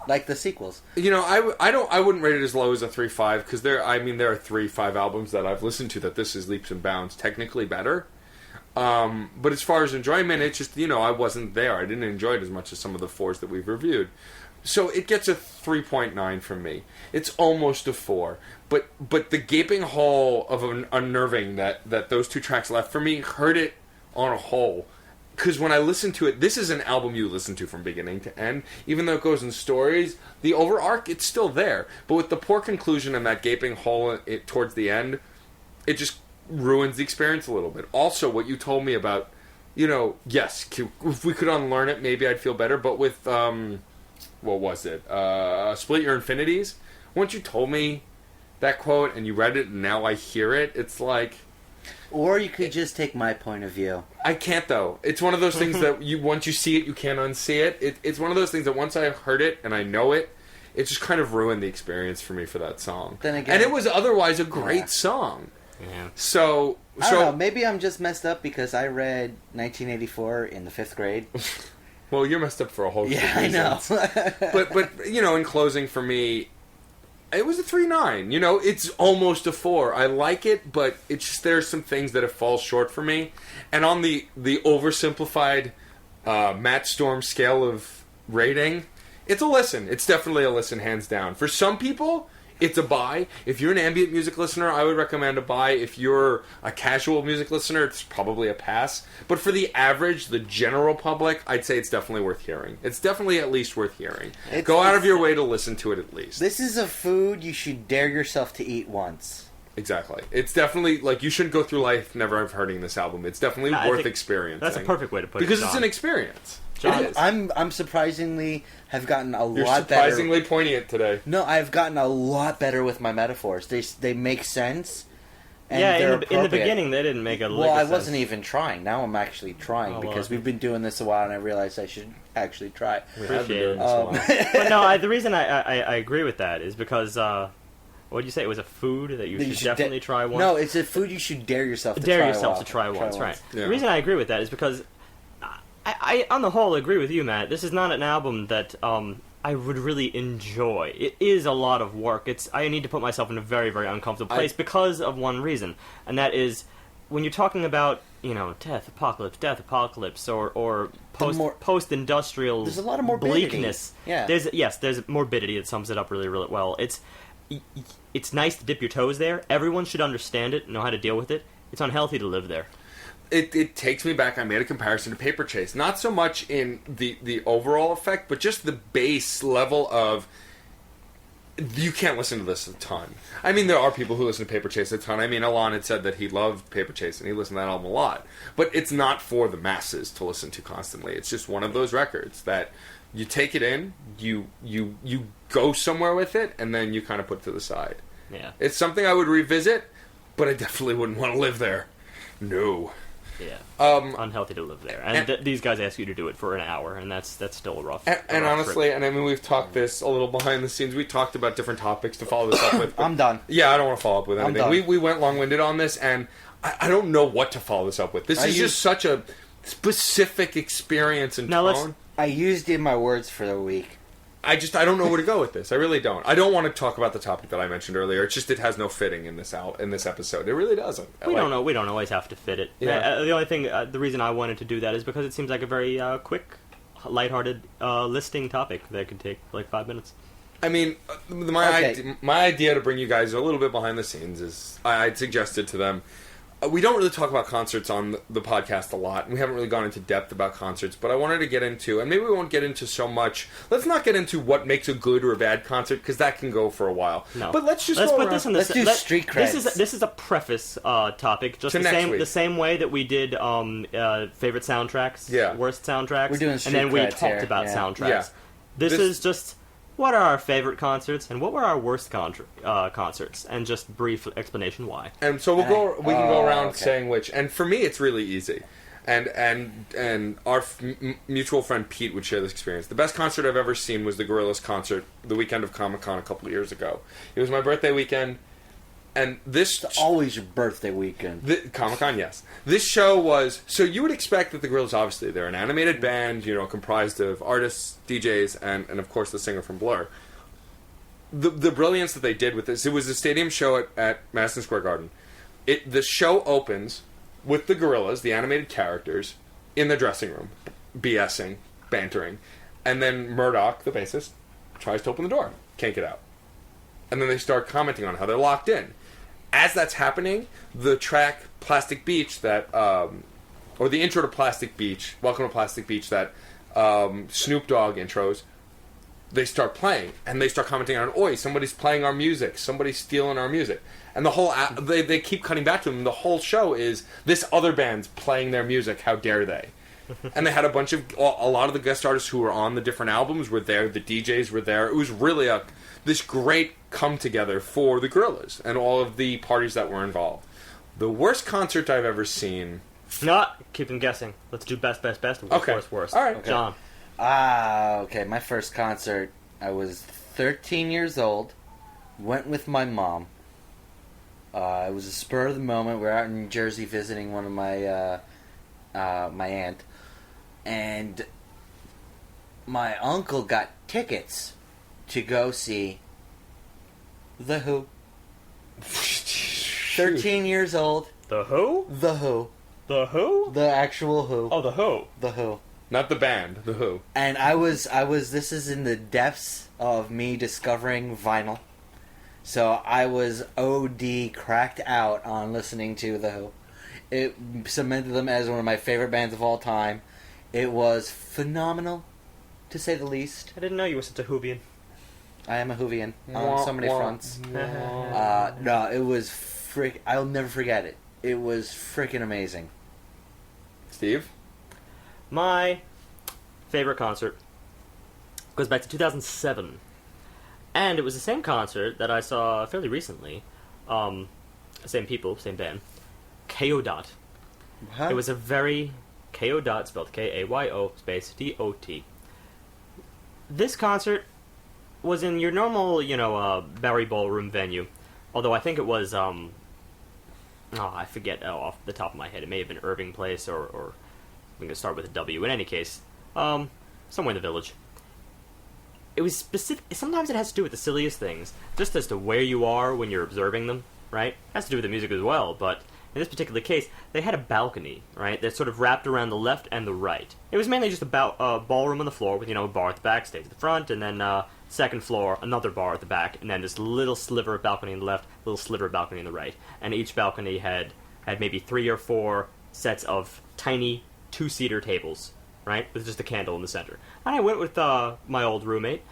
like the sequels. I wouldn't rate it as low as a 3.5, because there are 3-5 albums that I've listened to that this is leaps and bounds technically better. But as far as enjoyment, it's just, I wasn't there. I didn't enjoy it as much as some of the 4s that we've reviewed. So it gets a 3.9 from me. It's almost a 4. But the gaping hole of unnerving that those 2 tracks left for me hurt it on a whole. Because when I listen to it, this is an album you listen to from beginning to end. Even though it goes in stories, the overarch, it's still there. But with the poor conclusion and that gaping hole towards the end, it just ruins the experience a little bit. Also, what you told me about, yes, if we could unlearn it, maybe I'd feel better. But with, what was it? Split Your Infinities? Once you told me that quote and you read it and now I hear it, it's like... Or you could just take my point of view. I can't, though. It's one of those things that once you see it, you can't unsee it. It's one of those things that once I heard it and I know it, it just kind of ruined the experience for me for that song. Then again, and it was otherwise a great song. Yeah. So I don't know. Maybe I'm just messed up because I read 1984 in the 5th grade. Well, you're messed up for a whole Yeah, I know. but in closing, for me, it was a 3.9. It's almost a 4. I like it, but it's just there's some things that it falls short for me. And on the oversimplified Matt Storm scale of rating, it's a listen. It's definitely a listen, hands down. For some people, it's a buy. If you're an ambient music listener, I would recommend a buy. If you're a casual music listener, it's probably a pass. But for the average, the general public, I'd say it's definitely worth hearing. It's definitely at least worth hearing. Go out of your way to listen to it at least. This is a food you should dare yourself to eat once. Exactly. It's definitely, you shouldn't go through life never hearing this album. It's definitely worth experiencing. That's a perfect way to put it, because it's an experience. I'm surprisingly have gotten a You're lot better. You're surprisingly poignant today. No, I've gotten a lot better with my metaphors. They make sense. And in the beginning they didn't make a lick of sense. Wasn't even trying. Now I'm actually trying because we've been doing this a while, and I realized I should actually try. We have been doing this a while. But no, the reason I agree with that is because what did you say? It was a food that you should definitely try once. No, it's a food you should dare yourself to try once. Right. Yeah. The reason I agree with that is because I on the whole agree with you, Matt. This is not an album that I would really enjoy. It is a lot of work. I need to put myself in a very, very uncomfortable place because of one reason, and that is when you're talking about death apocalypse, or post-industrial. There's a lot of morbidity. Bleakness. Yeah. There's morbidity that sums it up really, really well. It's nice to dip your toes there. Everyone should understand it, know how to deal with it. It's unhealthy to live there. It takes me back. I made a comparison to Paper Chase. Not so much in the overall effect, but just the base level of... You can't listen to this a ton. I mean, there are people who listen to Paper Chase a ton. I mean, Alon had said that he loved Paper Chase, and he listened to that album a lot. But it's not for the masses to listen to constantly. It's just one of those records that you take it in, you go somewhere with it, and then you kind of put it to the side. Yeah. It's something I would revisit, but I definitely wouldn't want to live there. No. Yeah, unhealthy to live there, and these guys ask you to do it for an hour, and that's still rough. And honestly, trip. And I mean, we've talked this a little behind the scenes. We talked about different topics to follow this up with. I'm done. Yeah, I don't want to follow up with anything. We went long-winded on this, and I don't know what to follow this up with. This is just such a specific experience and tone. I used in my words for the week. I don't know where to go with this. I really don't. I don't want to talk about the topic that I mentioned earlier. It's just it has no fitting in this episode. It really doesn't. We don't know. We don't always have to fit it. Yeah. The only thing, the reason I wanted to do that is because it seems like a very quick, lighthearted listing topic that could take like 5 minutes. I mean, my idea to bring you guys a little bit behind the scenes is I'd suggested to them. We don't really talk about concerts on the podcast a lot. We haven't really gone into depth about concerts, but I wanted to get into, and maybe we won't get into so much. Let's not get into what makes a good or a bad concert, because that can go for a while. No. But let's put this in the... Let's do street creds. This is a preface topic, just the same way that we did favorite soundtracks, worst soundtracks. We're doing street and then we creds talked here. about soundtracks. Yeah. This is just... What are our favorite concerts, and what were our worst concerts? And just brief explanation why. And so we can go around saying which. And for me, it's really easy. And our mutual friend Pete would share this experience. The best concert I've ever seen was the Gorillaz concert the weekend of Comic-Con a couple of years ago. It was my birthday weekend. And this... It's always your birthday weekend. Comic-Con, yes. This show was... So you would expect that the Gorillaz, obviously, they're an animated band, comprised of artists, DJs, and of course the singer from Blur. The brilliance that they did with this... It was a stadium show at Madison Square Garden. The show opens with the Gorillaz, the animated characters, in the dressing room, BSing, bantering. And then Murdoch, the bassist, tries to open the door. Can't get out. And then they start commenting on how they're locked in. As that's happening, the track Plastic Beach or the intro to Plastic Beach, Welcome to Plastic Beach, that Snoop Dogg intros, they start playing. And they start commenting on, oi, somebody's playing our music, somebody's stealing our music. And the whole, they keep cutting back to them. The whole show is, this other band's playing their music, how dare they? And they had a lot of the guest artists who were on the different albums were there, the DJs were there. It was really this great come together for the Gorillaz and all of the parties that were involved. The worst concert I've ever seen... Not keep them guessing. Let's do best, okay. worst. All right. Okay. John. Okay. My first concert, I was 13 years old, went with my mom. It was a spur of the moment. We're out in New Jersey visiting one of my aunt. And my uncle got tickets to go see The Who. 13 years old. The Who? The Who. The Who? The actual Who. Oh, The Who. The Who. Not the band, The Who. And this is in the depths of me discovering vinyl. So I was OD cracked out on listening to The Who. It cemented them as one of my favorite bands of all time. It was phenomenal, to say the least. I didn't know you were such a Whovian. I am a Whovian on so many fronts. No, it was I'll never forget it. It was freaking amazing. Steve? My favorite concert goes back to 2007. And it was the same concert that I saw fairly recently. Same people, same band. KO Dot. Huh? It was a very... KO Dot, spelled K-A-Y-O, space D-O-T. This concert was in your normal, Bowery Ballroom venue. Although I think it was, I forget off the top of my head. It may have been Irving Place or I'm going to start with a W. In any case, somewhere in the Village. It was specific. Sometimes it has to do with the silliest things, just as to where you are when you're observing them, right? It has to do with the music as well, but in this particular case, they had a balcony, right, that sort of wrapped around the left and the right. It was mainly just a ballroom on the floor with, a bar at the back, stage at the front, and then second floor, another bar at the back, and then this little sliver of balcony on the left, little sliver of balcony on the right. And each balcony had maybe 3 or 4 sets of tiny 2-seater tables, right, with just a candle in the center. And I went with my old roommate,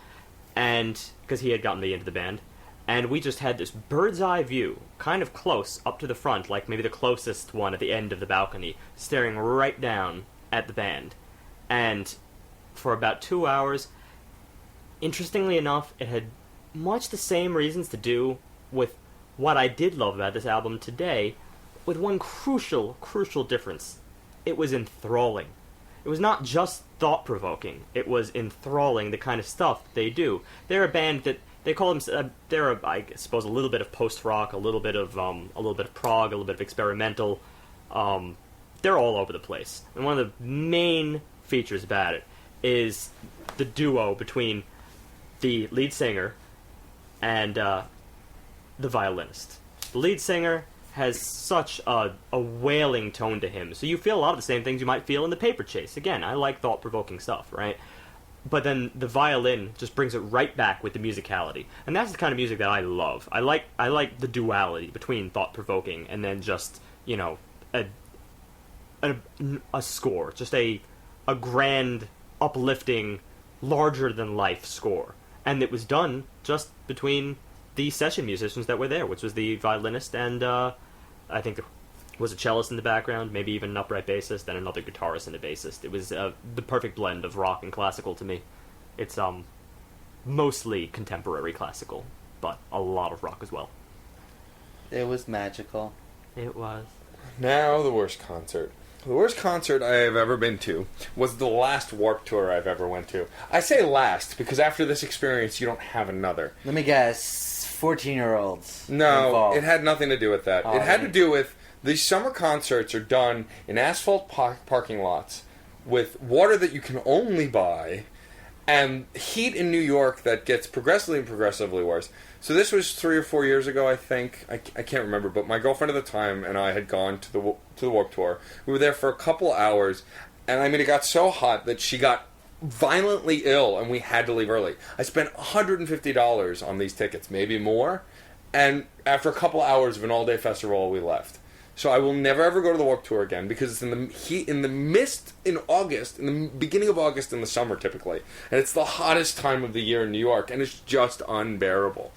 and because he had gotten me into the band, and we just had this bird's eye view, kind of close up to the front, like maybe the closest one at the end of the balcony, staring right down at the band. And for about 2 hours, interestingly enough, it had much the same reasons to do with what I did love about this album today, with one crucial difference. It was enthralling. It was not just thought-provoking. It was enthralling, the kind of stuff they do. They're a band that they call them. I suppose, a little bit of post-rock, a little bit of prog, a little bit of experimental. They're all over the place. And one of the main features about it is the duo between the lead singer and the violinist. The lead singer has such a wailing tone to him, so you feel a lot of the same things you might feel in The Paper Chase. Again, I like thought-provoking stuff, right? But then the violin just brings it right back with the musicality, and that's the kind of music that I love. I like the duality between thought-provoking and then just a score, just a grand, uplifting, larger-than-life score, and it was done just between the session musicians that were there, which was the violinist and I think there was a cellist in the background, maybe even an upright bassist, and another guitarist and a bassist. It was the perfect blend of rock and classical to me. It's mostly contemporary classical, but a lot of rock as well. It was magical. It was. Now the worst concert. The worst concert I have ever been to was the last Warped Tour I've ever went to. I say last because after this experience you don't have another. Let me guess. 14-year-olds. No, involved. It had nothing to do with that. It had to do with these summer concerts are done in asphalt parking lots with water that you can only buy and heat in New York that gets progressively worse. So this was 3 or 4 years ago, I think. I can't remember, but my girlfriend at the time and I had gone to the Warped Tour. We were there for a couple hours, and I mean, it got so hot that she got violently ill, and we had to leave early. I spent $150 on these tickets, maybe more, and after a couple hours of an all-day festival, we left. So I will never ever go to the Warped Tour again because it's in the heat, in the mist, in August, in the beginning of August in the summer typically, and it's the hottest time of the year in New York, and it's just unbearable.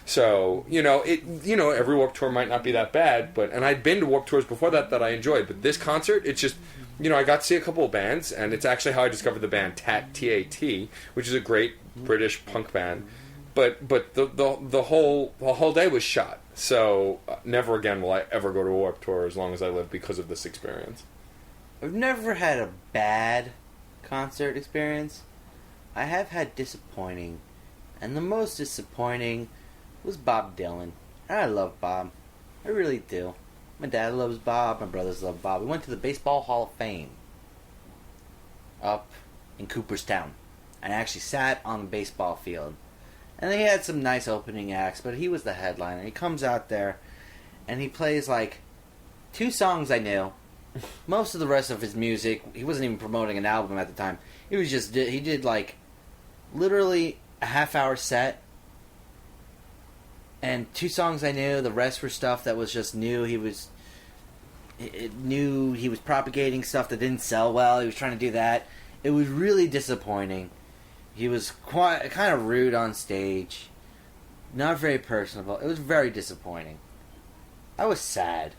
So every Warped Tour might not be that bad, and I'd been to Warped Tours before that I enjoyed, but this concert, it's just. I got to see a couple of bands, and it's actually how I discovered the band TAT, T-A-T, which is a great British punk band. But the whole day was shot. So never again will I ever go to a Warped Tour as long as I live because of this experience. I've never had a bad concert experience. I have had disappointing, and the most disappointing was Bob Dylan. And I love Bob. I really do. My dad loves Bob. My brothers love Bob. We went to the Baseball Hall of Fame up in Cooperstown. and actually sat on the baseball field. And they had some nice opening acts, but he was the headliner. He comes out there, and he plays like 2 songs I knew. Most of the rest of his music, he wasn't even promoting an album at the time. He did like literally a half-hour set, and 2 songs I knew. The rest were stuff that was just new. He was propagating stuff that didn't sell well. He was trying to do that. It was really disappointing. He was kind of rude on stage, not very personable. It was very disappointing. I was sad.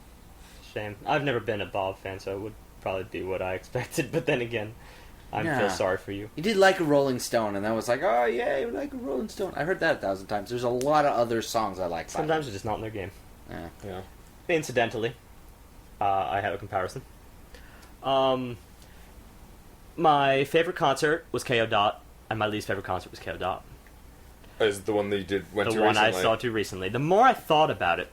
Shame. I've never been a Bob fan, so it would probably be what I expected. But then again, I feel sorry for you. He did Like a Rolling Stone, and I was like, oh yeah, you like a Rolling Stone. I heard that 1,000 times. There's a lot of other songs I like. Sometimes they're just not in their game. Yeah. Incidentally, I have a comparison. My favorite concert was KO Dot, and my least favorite concert was KO Dot. Is the one that you went to recently? The one I saw to recently. The more I thought about it,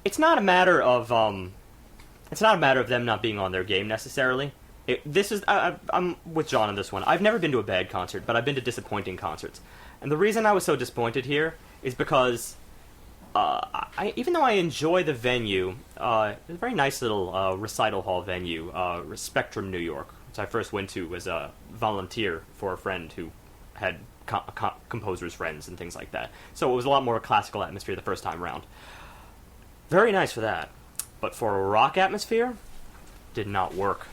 it's not a matter of them not being on their game necessarily. I'm with John on this one. I've never been to a bad concert, but I've been to disappointing concerts. And the reason I was so disappointed here is because even though I enjoy the venue, it's a very nice little recital hall venue, Spectrum, New York, which I first went to as a volunteer for a friend who had composers' friends and things like that. So it was a lot more classical atmosphere the first time around. Very nice for that. But for a rock atmosphere, did not work.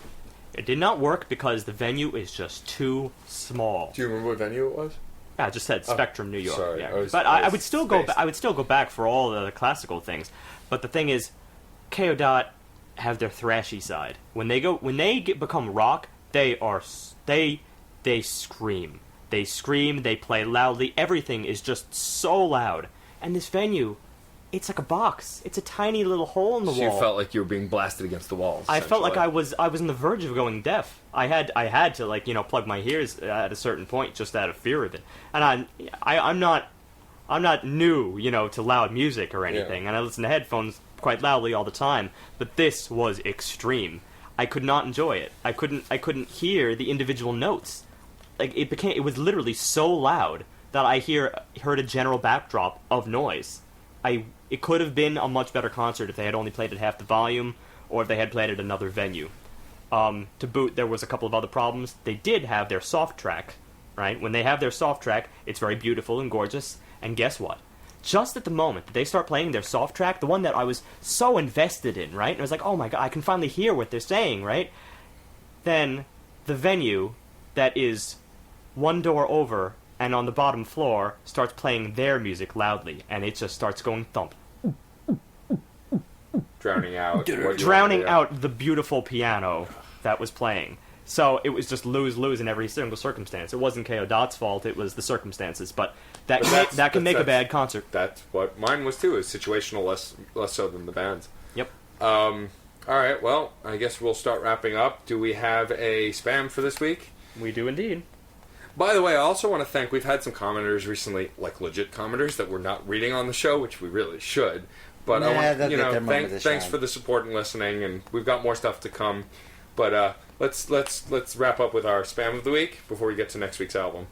It did not work because the venue is just too small. Do you remember what venue it was? Yeah, I just said Spectrum, New York. Sorry, yeah. I would still go. I would still go back for all the classical things. But the thing is, KO Dot have their thrashy side. When they become rock, they scream. They scream. They play loudly. Everything is just so loud. And this venue, it's like a box. It's a tiny little hole in the wall. You felt like you were being blasted against the walls. I felt like I was on the verge of going deaf. I had to plug my ears at a certain point just out of fear of it. And I'm not new, to loud music or anything. Yeah. And I listen to headphones quite loudly all the time. But this was extreme. I could not enjoy it. I couldn't hear the individual notes. Like it was literally so loud that I heard a general backdrop of noise. It could have been a much better concert if they had only played at half the volume, or if they had played at another venue. To boot, there was a couple of other problems. They did have their soft track, right? When they have their soft track, it's very beautiful and gorgeous. And guess what? Just at the moment that they start playing their soft track, the one that I was so invested in, right? And I was like, oh my god, I can finally hear what they're saying, right? Then the venue that is one door over and on the bottom floor starts playing their music loudly, and it just starts going thump. Drowning out the beautiful piano that was playing. So it was just lose in every single circumstance. It wasn't KO Dot's fault, it was the circumstances, but that can make a bad concert. That's what mine was too, is situational, less so than the band's. Yep. Alright, well, I guess we'll start wrapping up. Do we have a spam for this week? We do indeed. By the way, I also want to thank, we've had some commenters recently, like legit commenters that we're not reading on the show, which we really should. But I want, thanks for the support and listening, and we've got more stuff to come. But let's wrap up with our spam of the week before we get to next week's album.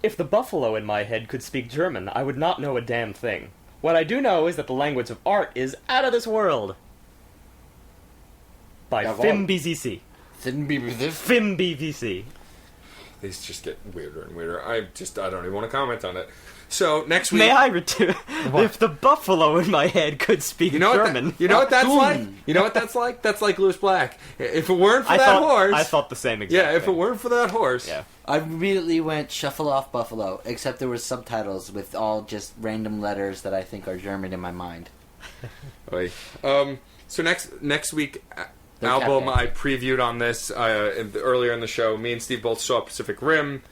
If the buffalo in my head could speak German, I would not know a damn thing. What I do know is that the language of art is out of this world. By FimBVC. FimBVC. These just get weirder and weirder. I don't even want to comment on it. So next week, may I return? If the buffalo in my head could speak German, you know what that's like. You know what that's like. That's like Lewis Black. If it weren't for horse, I thought the same exact thing. If it weren't for that horse, I immediately went shuffle off buffalo. Except there were subtitles with all just random letters that I think are German in my mind. So next week. Album I previewed on this earlier in the show. Me and Steve both saw Pacific Rim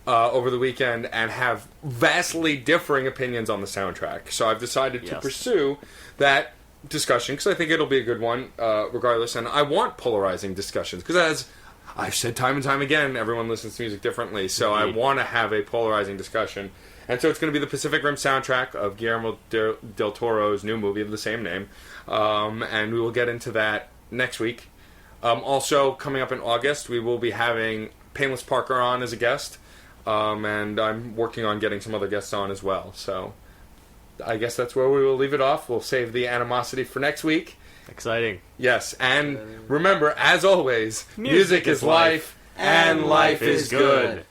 over the weekend and have vastly differing opinions on the soundtrack. So I've decided to pursue that discussion because I think it'll be a good one regardless. And I want polarizing discussions because, as I've said time and time again, everyone listens to music differently. So I want to have a polarizing discussion. And so it's going to be the Pacific Rim soundtrack of Guillermo del Toro's new movie of the same name. And we will get into that next week. Also, coming up in August, we will be having Painless Parker on as a guest, and I'm working on getting some other guests on as well. So I guess that's where we will leave it off. We'll save the animosity for next week. Exciting. Yes, and remember, as always, music is life, and life is good.